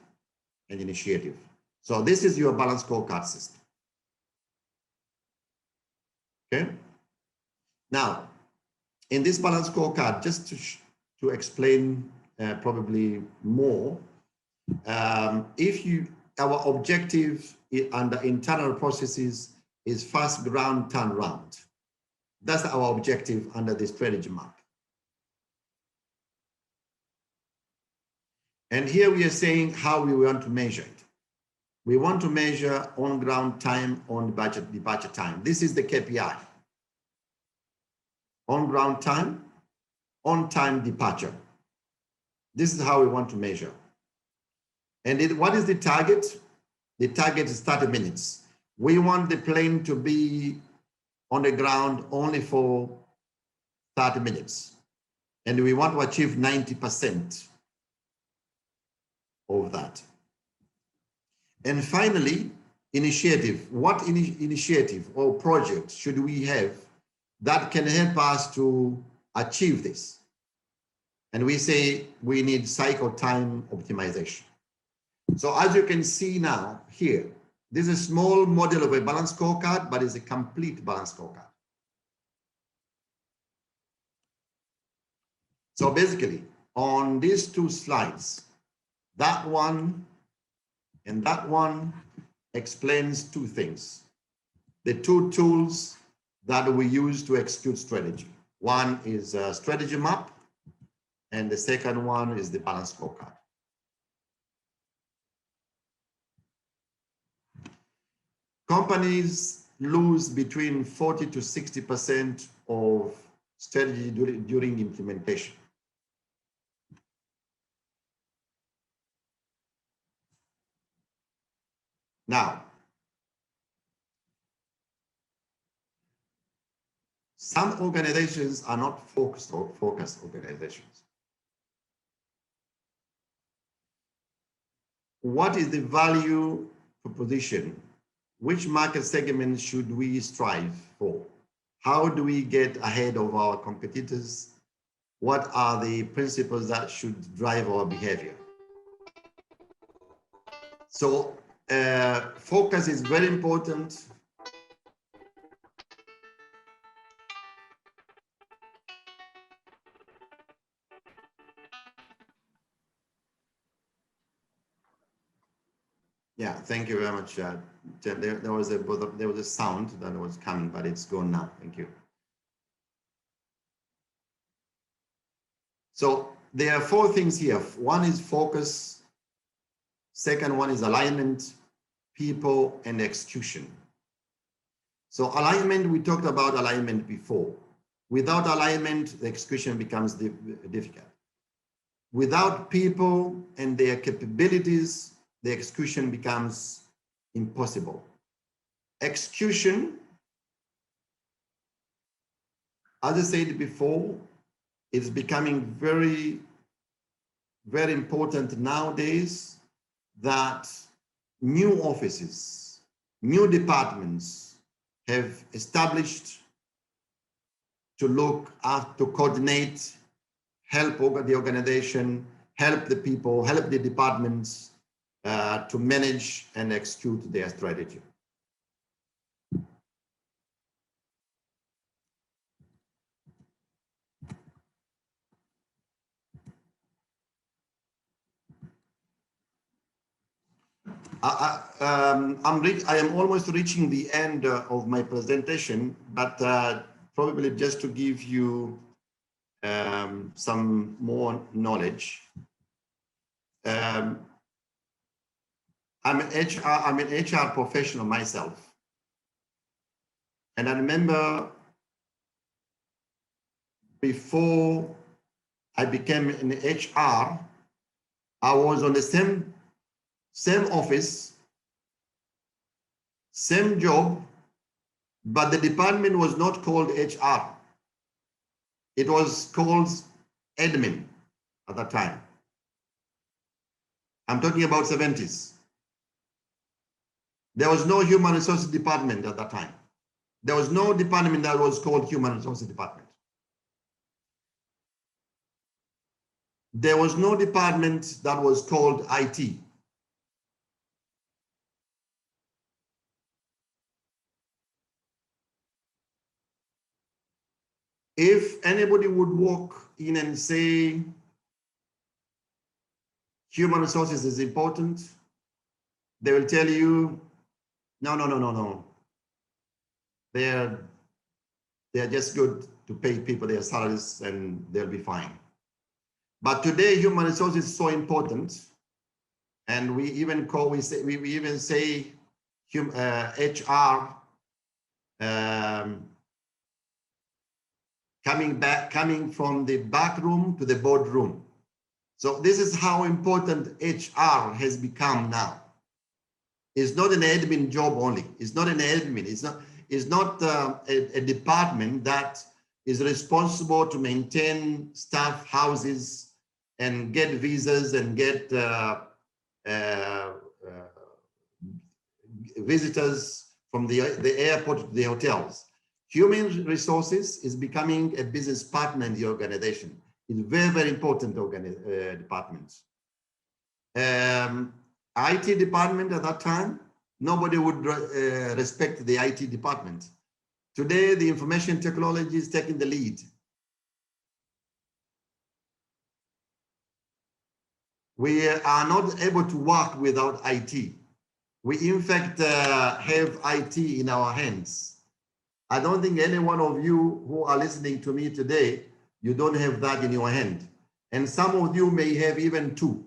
and initiative. So this is your balanced scorecard system. Okay. Now, in this balanced scorecard, just to explain probably more, our objective under internal processes is fast ground turnaround. That's our objective under the strategy map. And here we are saying how we want to measure it. We want to measure on ground time, on budget, departure time. This is the KPI. On ground time, on time departure. This is how we want to measure. And what is the target? The target is 30 minutes. We want the plane to be on the ground only for 30 minutes. And we want to achieve 90% of that. And finally, initiative. What initiative or project should we have that can help us to achieve this? And we say we need cycle time optimization. So as you can see now here, this is a small model of a balanced scorecard, but it's a complete balanced scorecard. So basically, on these two slides, that one and that one explains two things. The two tools that we use to execute strategy. One is a strategy map, and the second one is the balanced scorecard. companies lose between 40 to 60% of strategy during implementation. Now, some organizations are not focused organizations. What is the value proposition? Which market segment should we strive for? How do we get ahead of our competitors? What are the principles that should drive our behavior? So focus is very important. Yeah, thank you very much. There was a sound that was coming, but it's gone now. Thank you. So there are four things here. One is focus. Second one is alignment, people, and execution. So alignment, we talked about alignment before. Without alignment, the execution becomes difficult. Without people and their capabilities, the execution becomes impossible. Execution, as I said before, is becoming very, very important nowadays, that new offices, new departments have established to look after, to coordinate, help the organization, help the people, help the departments to manage and execute their strategy. I am almost reaching the end of my presentation, but probably just to give you some more knowledge. I'm an HR professional myself. And I remember before I became an HR, I was on the same office, same job, but the department was not called HR. It was called admin at that time. I'm talking about 70s. There was no human resources department at that time. There was no department that was called human resources department. There was no department that was called IT. If anybody would walk in and say human resources is important, they will tell you, no. They're just good to pay people their salaries and they'll be fine. But today, human resources is so important, and we even say HR coming from the back room to the boardroom. So this is how important HR has become now. It's not an admin job only. It's not an admin. It's not a department that is responsible to maintain staff houses and get visas and get visitors from the airport to the hotels. Human resources is becoming a business partner in the organization. It's a very, very important department. IT department at that time, nobody would respect the IT department. Today, the information technology is taking the lead. We are not able to work without IT. We, in fact, have IT in our hands. I don't think any one of you who are listening to me today, you don't have that in your hand. And some of you may have even two.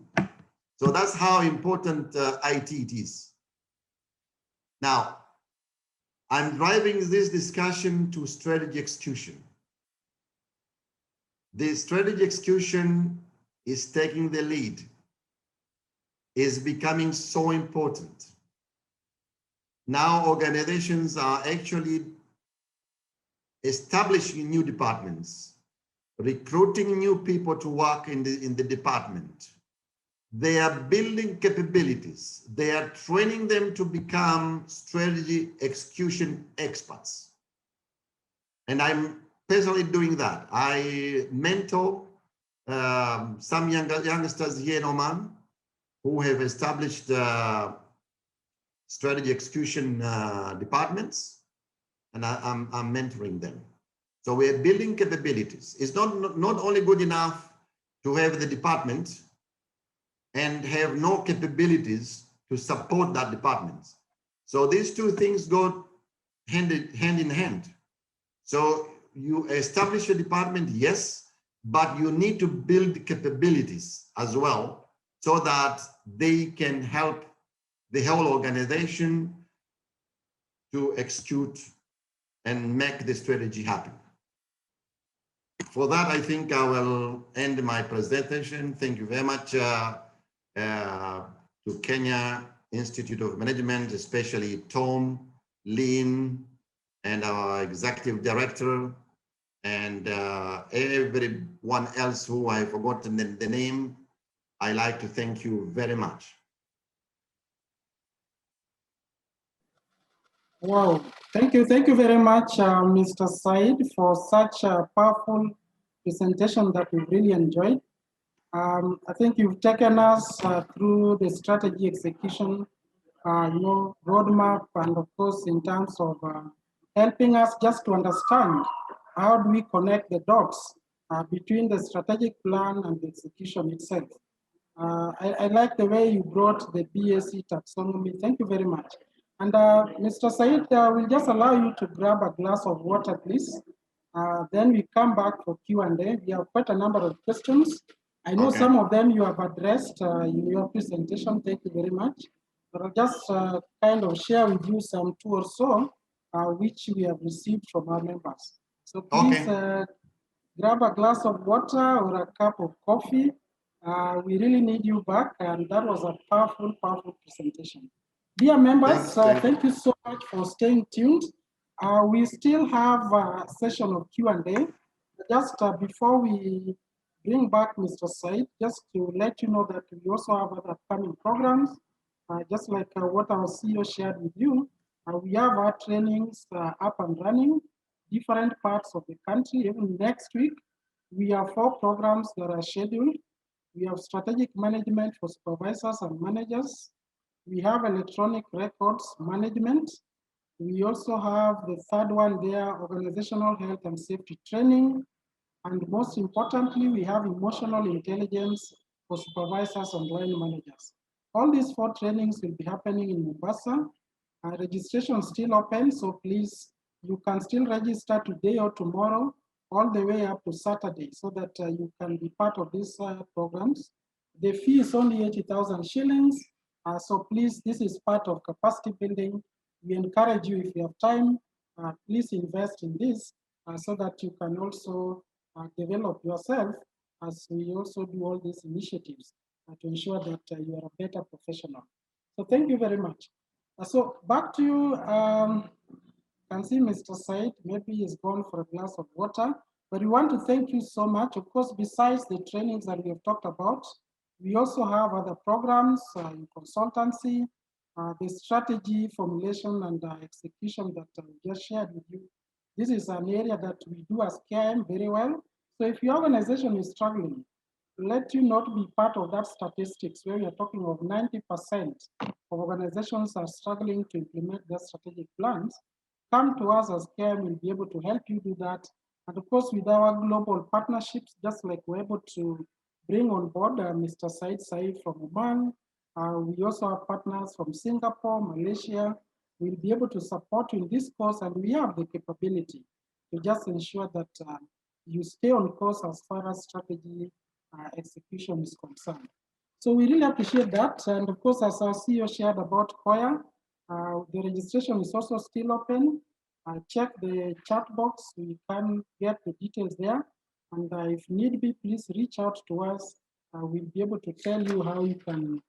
So that's how important IT it is. Now, I'm driving this discussion to strategy execution. The strategy execution is taking the lead, is becoming so important. Now organizations are actually establishing new departments, recruiting new people to work in the department. They are building capabilities. They are training them to become strategy execution experts. And I'm personally doing that. I mentor some youngsters here in Oman who have established strategy execution departments, and I'm mentoring them. So we're building capabilities. It's not only good enough to have the department and have no capabilities to support that department. So these two things go hand in hand. So you establish a department, yes, but you need to build capabilities as well so that they can help the whole organization to execute and make the strategy happen. For that, I think I will end my presentation. Thank you very much to Kenya Institute of Management, especially Tom, Lynn, and our executive director, and everyone else who I've forgotten the name. I like to thank you very much. Wow, thank you very much, Mr. Said, for such a powerful presentation that we really enjoyed. I think you've taken us through the strategy execution, roadmap, and of course, in terms of helping us just to understand how do we connect the dots between the strategic plan and the execution itself. I like the way you brought the BAC taxonomy. Thank you very much. And Mr. Said, we'll just allow you to grab a glass of water, please. Then we come back for Q&A. We have quite a number of questions. I know some of them you have addressed in your presentation. Thank you very much. But I'll just kind of share with you some two or so, which we have received from our members. So please grab a glass of water or a cup of coffee. We really need you back, and that was a powerful, powerful presentation. Dear members, thank you so much for staying tuned. We still have a session of Q&A. Just before we bring back Mr. Said, just to let you know that we also have other upcoming programs, just like what our CEO shared with you. We have our trainings up and running, different parts of the country. Even next week, we have 4 programs that are scheduled. We have strategic management for supervisors and managers. We have electronic records management. We also have the third one there, organizational health and safety training. And most importantly, we have emotional intelligence for supervisors and line managers. All these 4 trainings will be happening in Mombasa. Registration is still open, so please, you can still register today or tomorrow, all the way up to Saturday, so that you can be part of these programs. The fee is only 80,000 shillings. So please, this is part of capacity building. We encourage you, if you have time, please invest in this so that you can also develop yourself as we also do all these initiatives to ensure that you are a better professional. So thank you very much. So back to you. Can see Mr. Said, maybe he's gone for a glass of water, but we want to thank you so much. Of course, besides the trainings that we have talked about, we also have other programs in consultancy, the strategy formulation and execution that we just shared with you. This is an area that we do as KIM very well. So if your organization is struggling, let you not be part of that statistics where we are talking of 90% of organizations are struggling to implement their strategic plans. Come to us as KIM, we'll be able to help you do that. And of course, with our global partnerships, just like we're able to bring on board Mr. Said from Oman. We also have partners from Singapore, Malaysia. We'll be able to support you in this course, and we have the capability to just ensure that you stay on course as far as strategy execution is concerned. So we really appreciate that. And of course, as our CEO shared about Koya, The registration is also still open. Check the chat box. We can get the details there. And if need be, please reach out to us. We'll be able to tell you how you can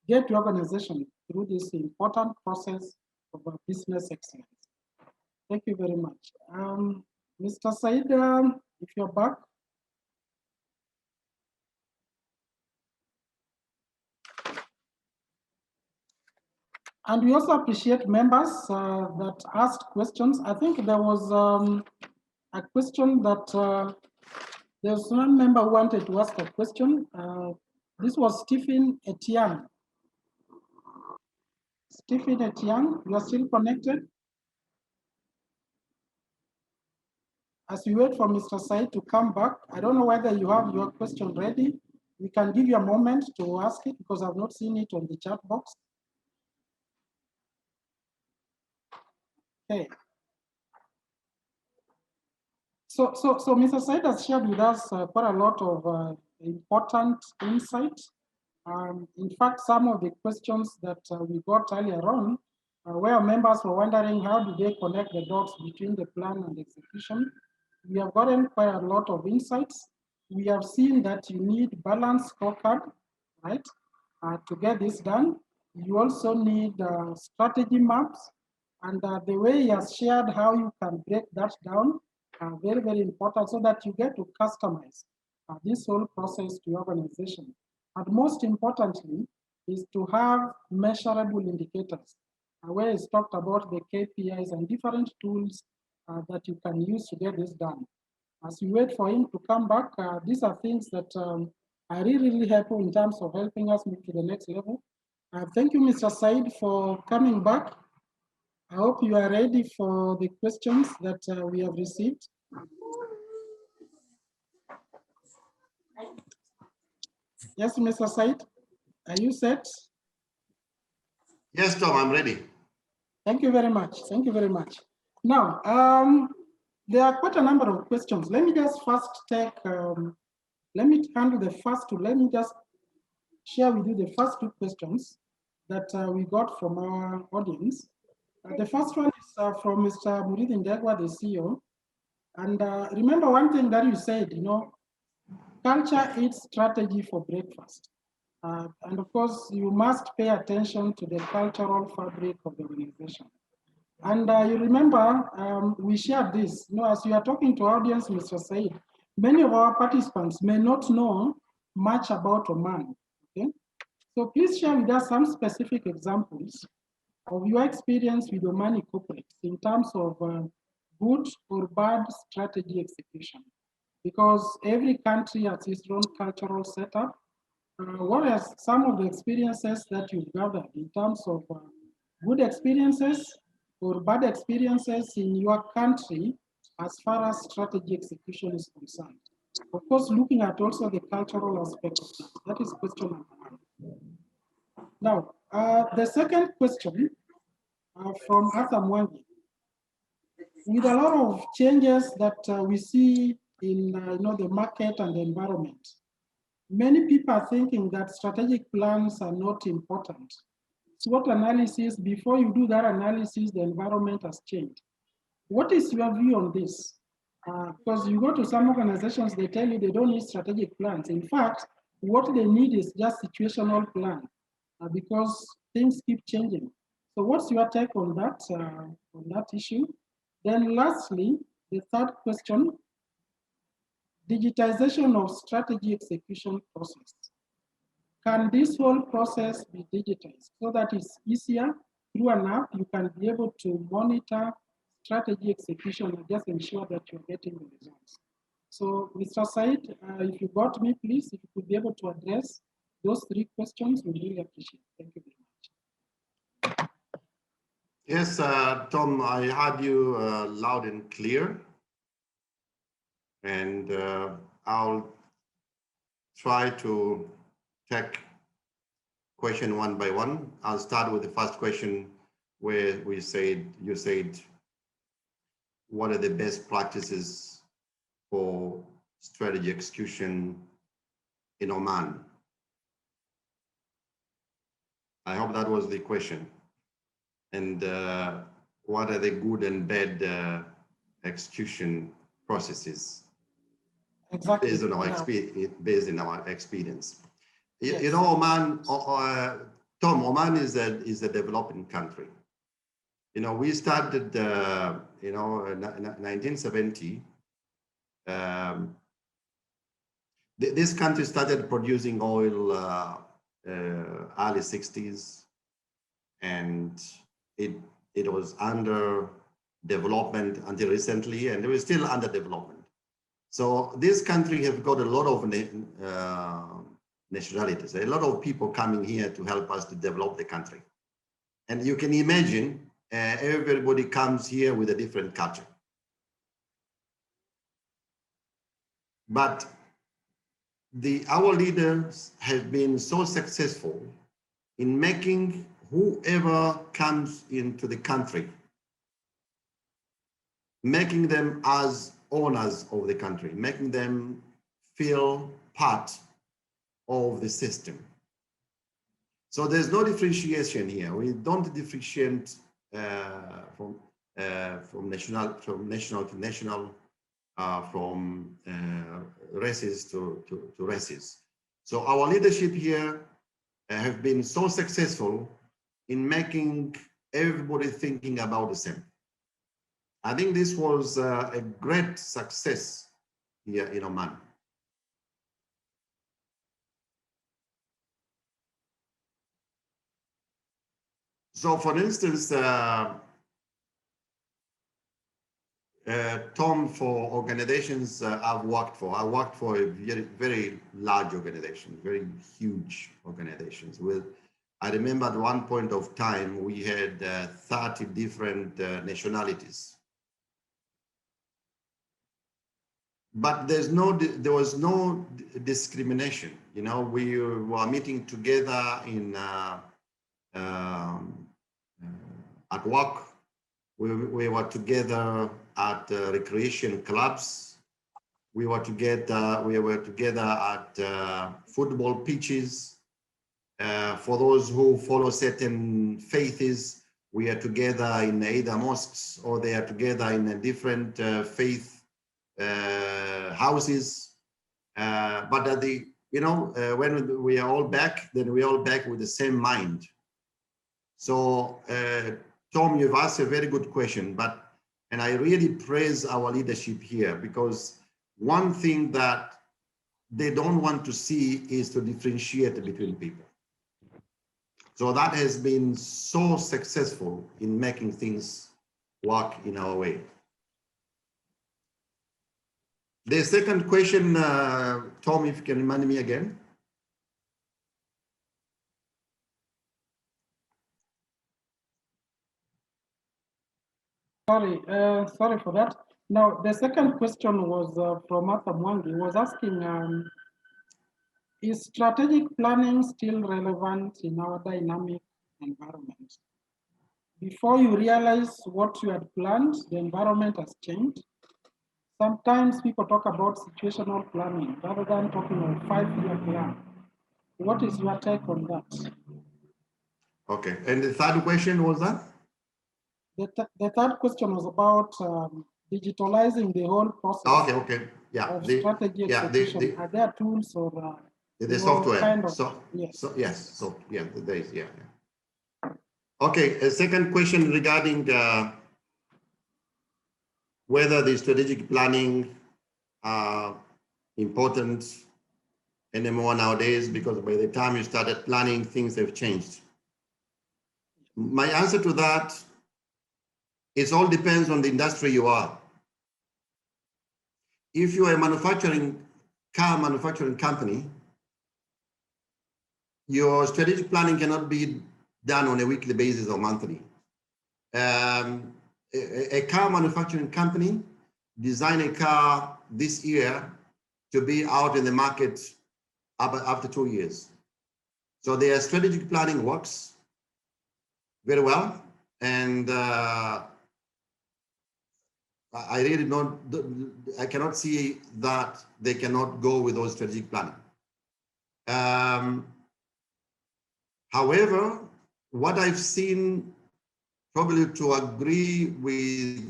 get your organization through this important process of business excellence. Thank you very much. Mr. Said, if you're back. And we also appreciate members that asked questions. I think there was a question that there's one member who wanted to ask a question. This was Stephen Etienne. Stephen Etienne, you are still connected? As we wait for Mr. Said to come back, I don't know whether you have your question ready. We can give you a moment to ask it because I've not seen it on the chat box. Okay. So Mr. Said has shared with us quite a lot of important insights. In fact, some of the questions that we got earlier on, where members were wondering how do they connect the dots between the plan and execution, we have gotten quite a lot of insights. We have seen that you need balanced scorecard, right, to get this done. You also need strategy maps, and the way he has shared how you can break that down, very, very important so that you get to customize this whole process to your organization. And most importantly, is to have measurable indicators, where it's talked about the KPIs and different tools that you can use to get this done. As we wait for him to come back, these are things that are really, really helpful in terms of helping us move to the next level. Thank you, Mr. Said, for coming back. I hope you are ready for the questions that we have received. Yes, Mr. Said, are you set? Yes, Tom, I'm ready. Thank you very much. Thank you very much. Now, there are quite a number of questions. Let me just first take, let me handle the first two. Let me just share with you the first two questions that we got from our audience. The first one is from Mr. Murithi Ndegwa, the CEO. And remember one thing that you said, you know, culture eats strategy for breakfast. And of course, you must pay attention to the cultural fabric of the organization. And you remember, we shared this, you know, as you are talking to audience, Mr. Said, many of our participants may not know much about Oman, okay? So please share with us some specific examples of your experience with Omani corporates in terms of good or bad strategy execution. Because every country has its own cultural setup. What are some of the experiences that you've gathered in terms of good experiences or bad experiences in your country as far as strategy execution is concerned? Of course, looking at also the cultural aspect of that. That is question number one. Now, the second question from Arthur Mwangi. With a lot of changes that we see in you know, the market and the environment, many people are thinking that strategic plans are not important. SWOT analysis, before you do that analysis, the environment has changed. What is your view on this? Because you go to some organizations, they tell you they don't need strategic plans. In fact, what they need is just situational plan because things keep changing. So what's your take on that issue? Then lastly, the third question, digitization of strategy execution process. Can this whole process be digitized so that it's easier through an app? You can be able to monitor strategy execution and just ensure that you're getting the results. So, Mr. Said, if you got me, please, if you could be able to address those three questions, we really appreciate it. Thank you very much. Yes, Tom, I heard you loud and clear. And I'll try to take question one by one. I'll start with the first question where you said, what are the best practices for strategy execution in Oman? I hope that was the question. and what are the good and bad execution processes Exactly. based on our experience. Yes. You know, Oman, Tom, Oman is a developing country. You know, we started, you know, 1970. This country started producing oil early 60s, and it was under development until recently, and it was still under development. So this country has got a lot of nationalities, a lot of people coming here to help us to develop the country. And you can imagine everybody comes here with a different culture. But our leaders have been so successful in making whoever comes into the country, making them as owners of the country, making them feel part of the system. So there's no differentiation here. We don't differentiate from national to national, from races to races. So our leadership here have been so successful in making everybody thinking about the same. I think this was a great success here in Oman. So for instance, Tom, for organizations I've worked for, I worked for a very, very large organization, very huge organizations with, I remember at one point of time, we had 30 different nationalities. But there was no discrimination. You know, we were meeting together in at work. We were together at recreation clubs. We were together at football pitches. For those who follow certain faiths, we are together in either mosques or they are together in a different faith houses. But at the, you know, when we are all back, then we are all back with the same mind. So Tom, you've asked a very good question, and I really praise our leadership here, because one thing that they don't want to see is to differentiate between people. So that has been so successful in making things work in our way. The second question, Tom, if you can remind me again. Sorry for that. Now, the second question was from Arthur Mwangi, was asking, is strategic planning still relevant in our dynamic environment? Before you realize what you had planned, the environment has changed. Sometimes people talk about situational planning rather than talking of 5-year plan. What is your take on that? Okay, and the third question was that? The third question was about digitalizing the whole process. Okay, yeah. Of strategy execution. Are there tools or the software? Kind of, yes. So yeah, there is, yeah. Okay, a second question regarding whether the strategic planning are important anymore nowadays, because by the time you started planning, things have changed. My answer to that, it all depends on the industry you are. If you are a car manufacturing company, your strategic planning cannot be done on a weekly basis or monthly. A car manufacturing company design a car this year to be out in the market after 2 years. So their strategic planning works very well, and I really I cannot see that they cannot go with those strategic planning. However, what I've seen probably to agree with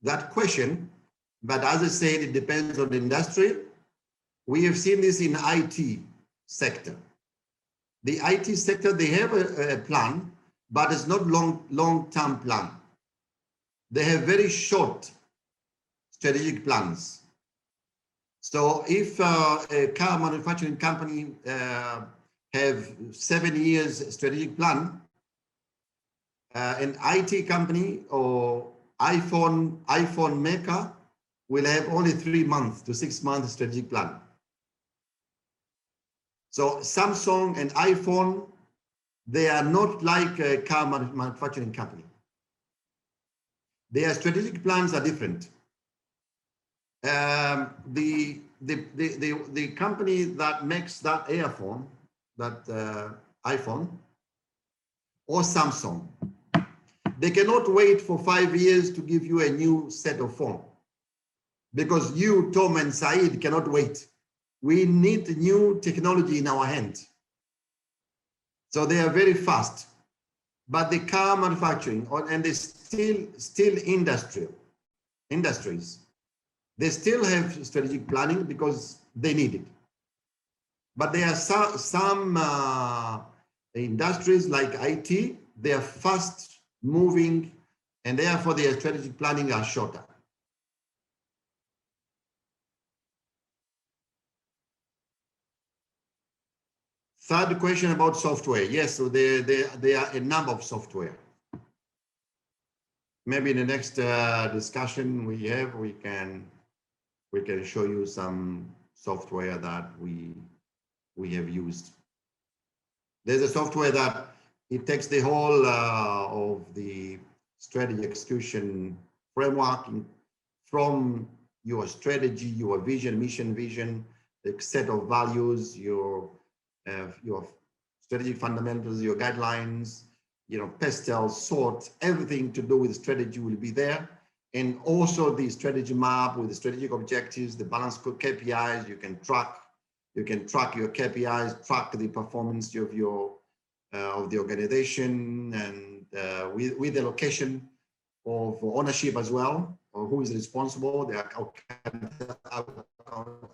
that question, but as I said, it depends on the industry. We have seen this in IT sector. The IT sector, they have a plan, but it's not long-term plan. They have very short strategic plans. So if a car manufacturing company have 7 years strategic plan, an IT company or iPhone maker will have only 3 months to 6 months strategic plan. So Samsung and iPhone, they are not like a car manufacturing company. Their strategic plans are different. The company that makes that earphone, that iPhone or Samsung, they cannot wait for 5 years to give you a new set of phone, because you, Tom and Said, cannot wait. We need new technology in our hand. So they are very fast. But the car manufacturing and the steel industries, they still have strategic planning because they need it. But there are some industries like IT, they are fast moving, and therefore their strategic planning are shorter. Third question about software. Yes, so there are a number of software. Maybe in the next discussion we can show you some software that we have used. There's a software that it takes the whole of the strategy execution framework from your strategy, your vision, mission, the set of values, your strategic fundamentals, your guidelines, pastel, sort, everything to do with strategy will be there. And also the strategy map with the strategic objectives, the balanced KPIs, you can track your KPIs, track the performance of the organization, and with the location of ownership as well, or who is responsible, the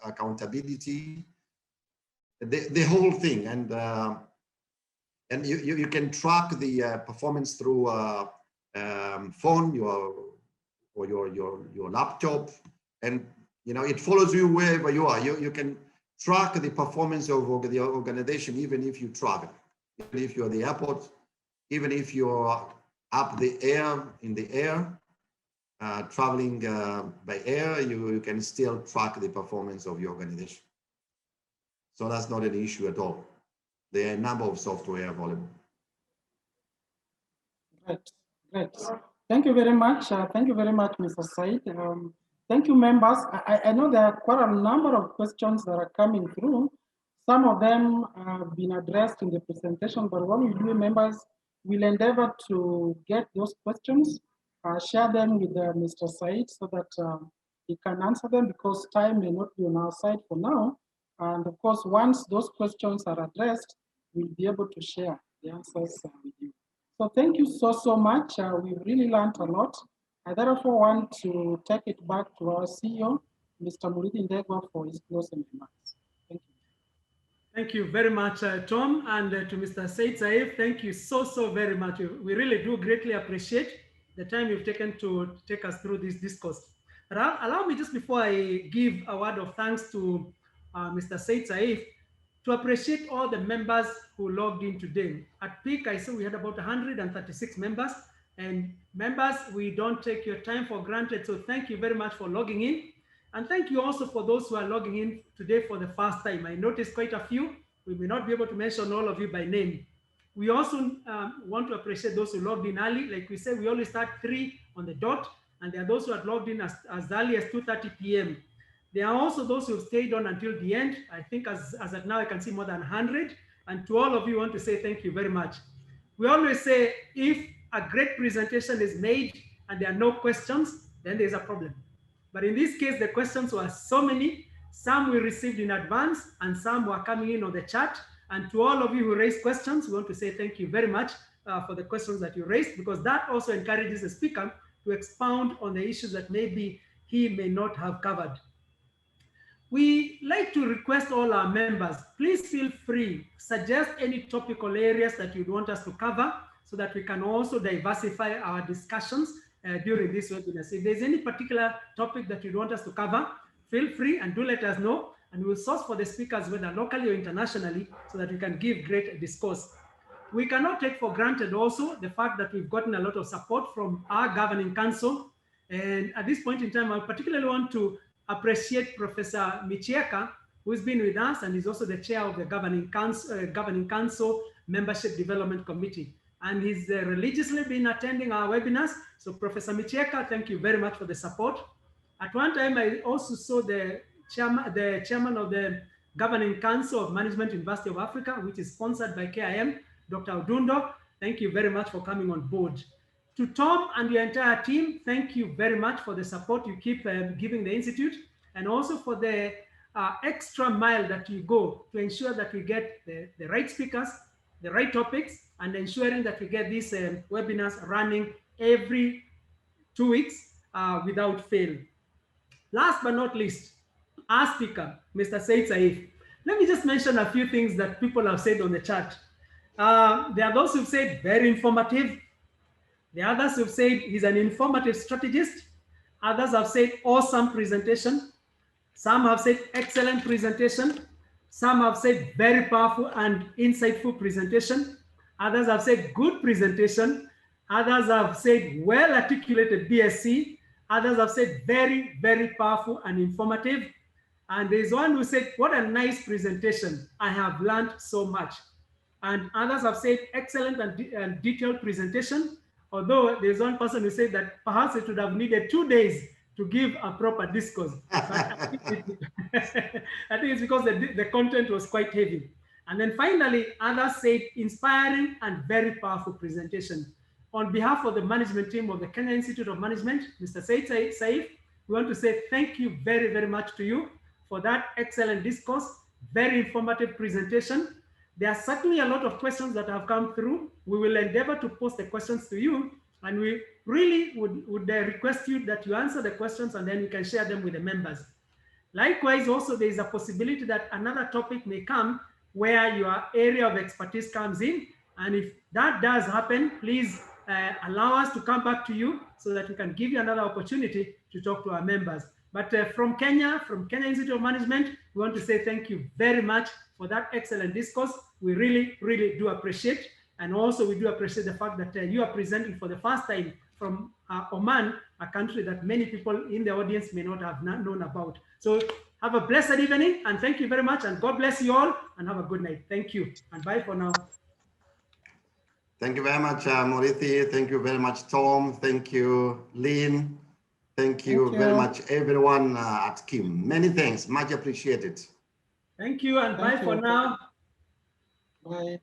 accountability, the whole thing. And you can track the performance through phone, your laptop, and it follows you wherever you are. You can track the performance of the organization even if you travel, even if you're at the airport, even if you're in the air, traveling by air, you can still track the performance of your organization. So that's not an issue at all. There are a number of software available. Great. Thank you very much. Thank you very much, Mr. Said. Thank you, members. I know there are quite a number of questions that are coming through. Some of them have been addressed in the presentation, but what we do, members, will endeavor to get those questions, share them with Mr. Said so that he can answer them, because time may not be on our side for now. And of course, once those questions are addressed, we'll be able to share the answers with you. So thank you so much. We've really learned a lot. I therefore want to take it back to our CEO, Mr. Murithi Ndegwa, for his closing remarks. Thank you. Thank you very much, Tom, and to Mr. Said Saif, thank you so very much. We really do greatly appreciate the time you've taken to take us through this discourse. Allow me, just before I give a word of thanks to Mr. Said Saif, to appreciate all the members who logged in today. At peak, I saw we had about 136 members, and members, we don't take your time for granted, so thank you very much for logging in. And thank you also for those who are logging in today for the first time. I noticed quite a few. We may not be able to mention all of you by name. We also want to appreciate those who logged in early. Like we said, we always start 3 on the dot, and there are those who had logged in as early as 2:30 p.m. There are also those who have stayed on until the end. I think as of now, I can see more than 100. And to all of you, I want to say thank you very much. We always say, if a great presentation is made and there are no questions, then there's a problem. But in this case, the questions were so many. Some we received in advance and some were coming in on the chat. And to all of you who raised questions, we want to say thank you very much. for the questions that you raised, because that also encourages the speaker to expound on the issues that maybe he may not have covered. We like to request all our members, please feel free, suggest any topical areas that you'd want us to cover so that we can also diversify our discussions during this webinar. So if there's any particular topic that you'd want us to cover, feel free and do let us know, and we'll source for the speakers, whether locally or internationally, so that we can give great discourse. We cannot take for granted also the fact that we've gotten a lot of support from our governing council. And at this point in time, I particularly want to appreciate Professor Michieka, who's been with us and is also the chair of the Governing Council Membership Development Committee. And he's religiously been attending our webinars. So Professor Michieka, thank you very much for the support. At one time, I also saw the chairman of the Governing Council of Management University of Africa, which is sponsored by KIM, Dr. Odundo. Thank you very much for coming on board. To Tom and your entire team, thank you very much for the support you keep giving the Institute, and also for the extra mile that you go to ensure that we get the right speakers, the right topics, and ensuring that we get these webinars running every 2 weeks without fail. Last but not least, our speaker, Mr. Said Saif. Let me just mention a few things that people have said on the chat. There are those who've said very informative. The others have said he's an informative strategist. Others have said awesome presentation. Some have said excellent presentation. Some have said very powerful and insightful presentation. Others have said good presentation. Others have said well articulated BSc. Others have said very, very powerful and informative. And there's one who said, what a nice presentation. I have learned so much. And others have said excellent and detailed presentation. Although there's one person who said that perhaps it would have needed 2 days to give a proper discourse. I think it's because the content was quite heavy. And then finally, others said inspiring and very powerful presentation. On behalf of the management team of the Kenya Institute of Management, Mr. Said Saif, we want to say thank you very, very much to you for that excellent discourse, very informative presentation. There are certainly a lot of questions that have come through. We will endeavor to post the questions to you, and we really would request you that you answer the questions and then you can share them with the members. Likewise, also there is a possibility that another topic may come where your area of expertise comes in. And if that does happen, please allow us to come back to you so that we can give you another opportunity to talk to our members. But from Kenya Institute of Management, we want to say thank you very much for that excellent discourse. We really, really do appreciate. And also we do appreciate the fact that you are presenting for the first time from Oman, a country that many people in the audience may not have known about. So have a blessed evening and thank you very much, and God bless you all and have a good night. Thank you and bye for now. Thank you very much, Murithi. Thank you very much, Tom. Thank you, Lynn. Thank you very much, everyone at KIM. Many thanks, much appreciated. Thank you and bye for now. Bye.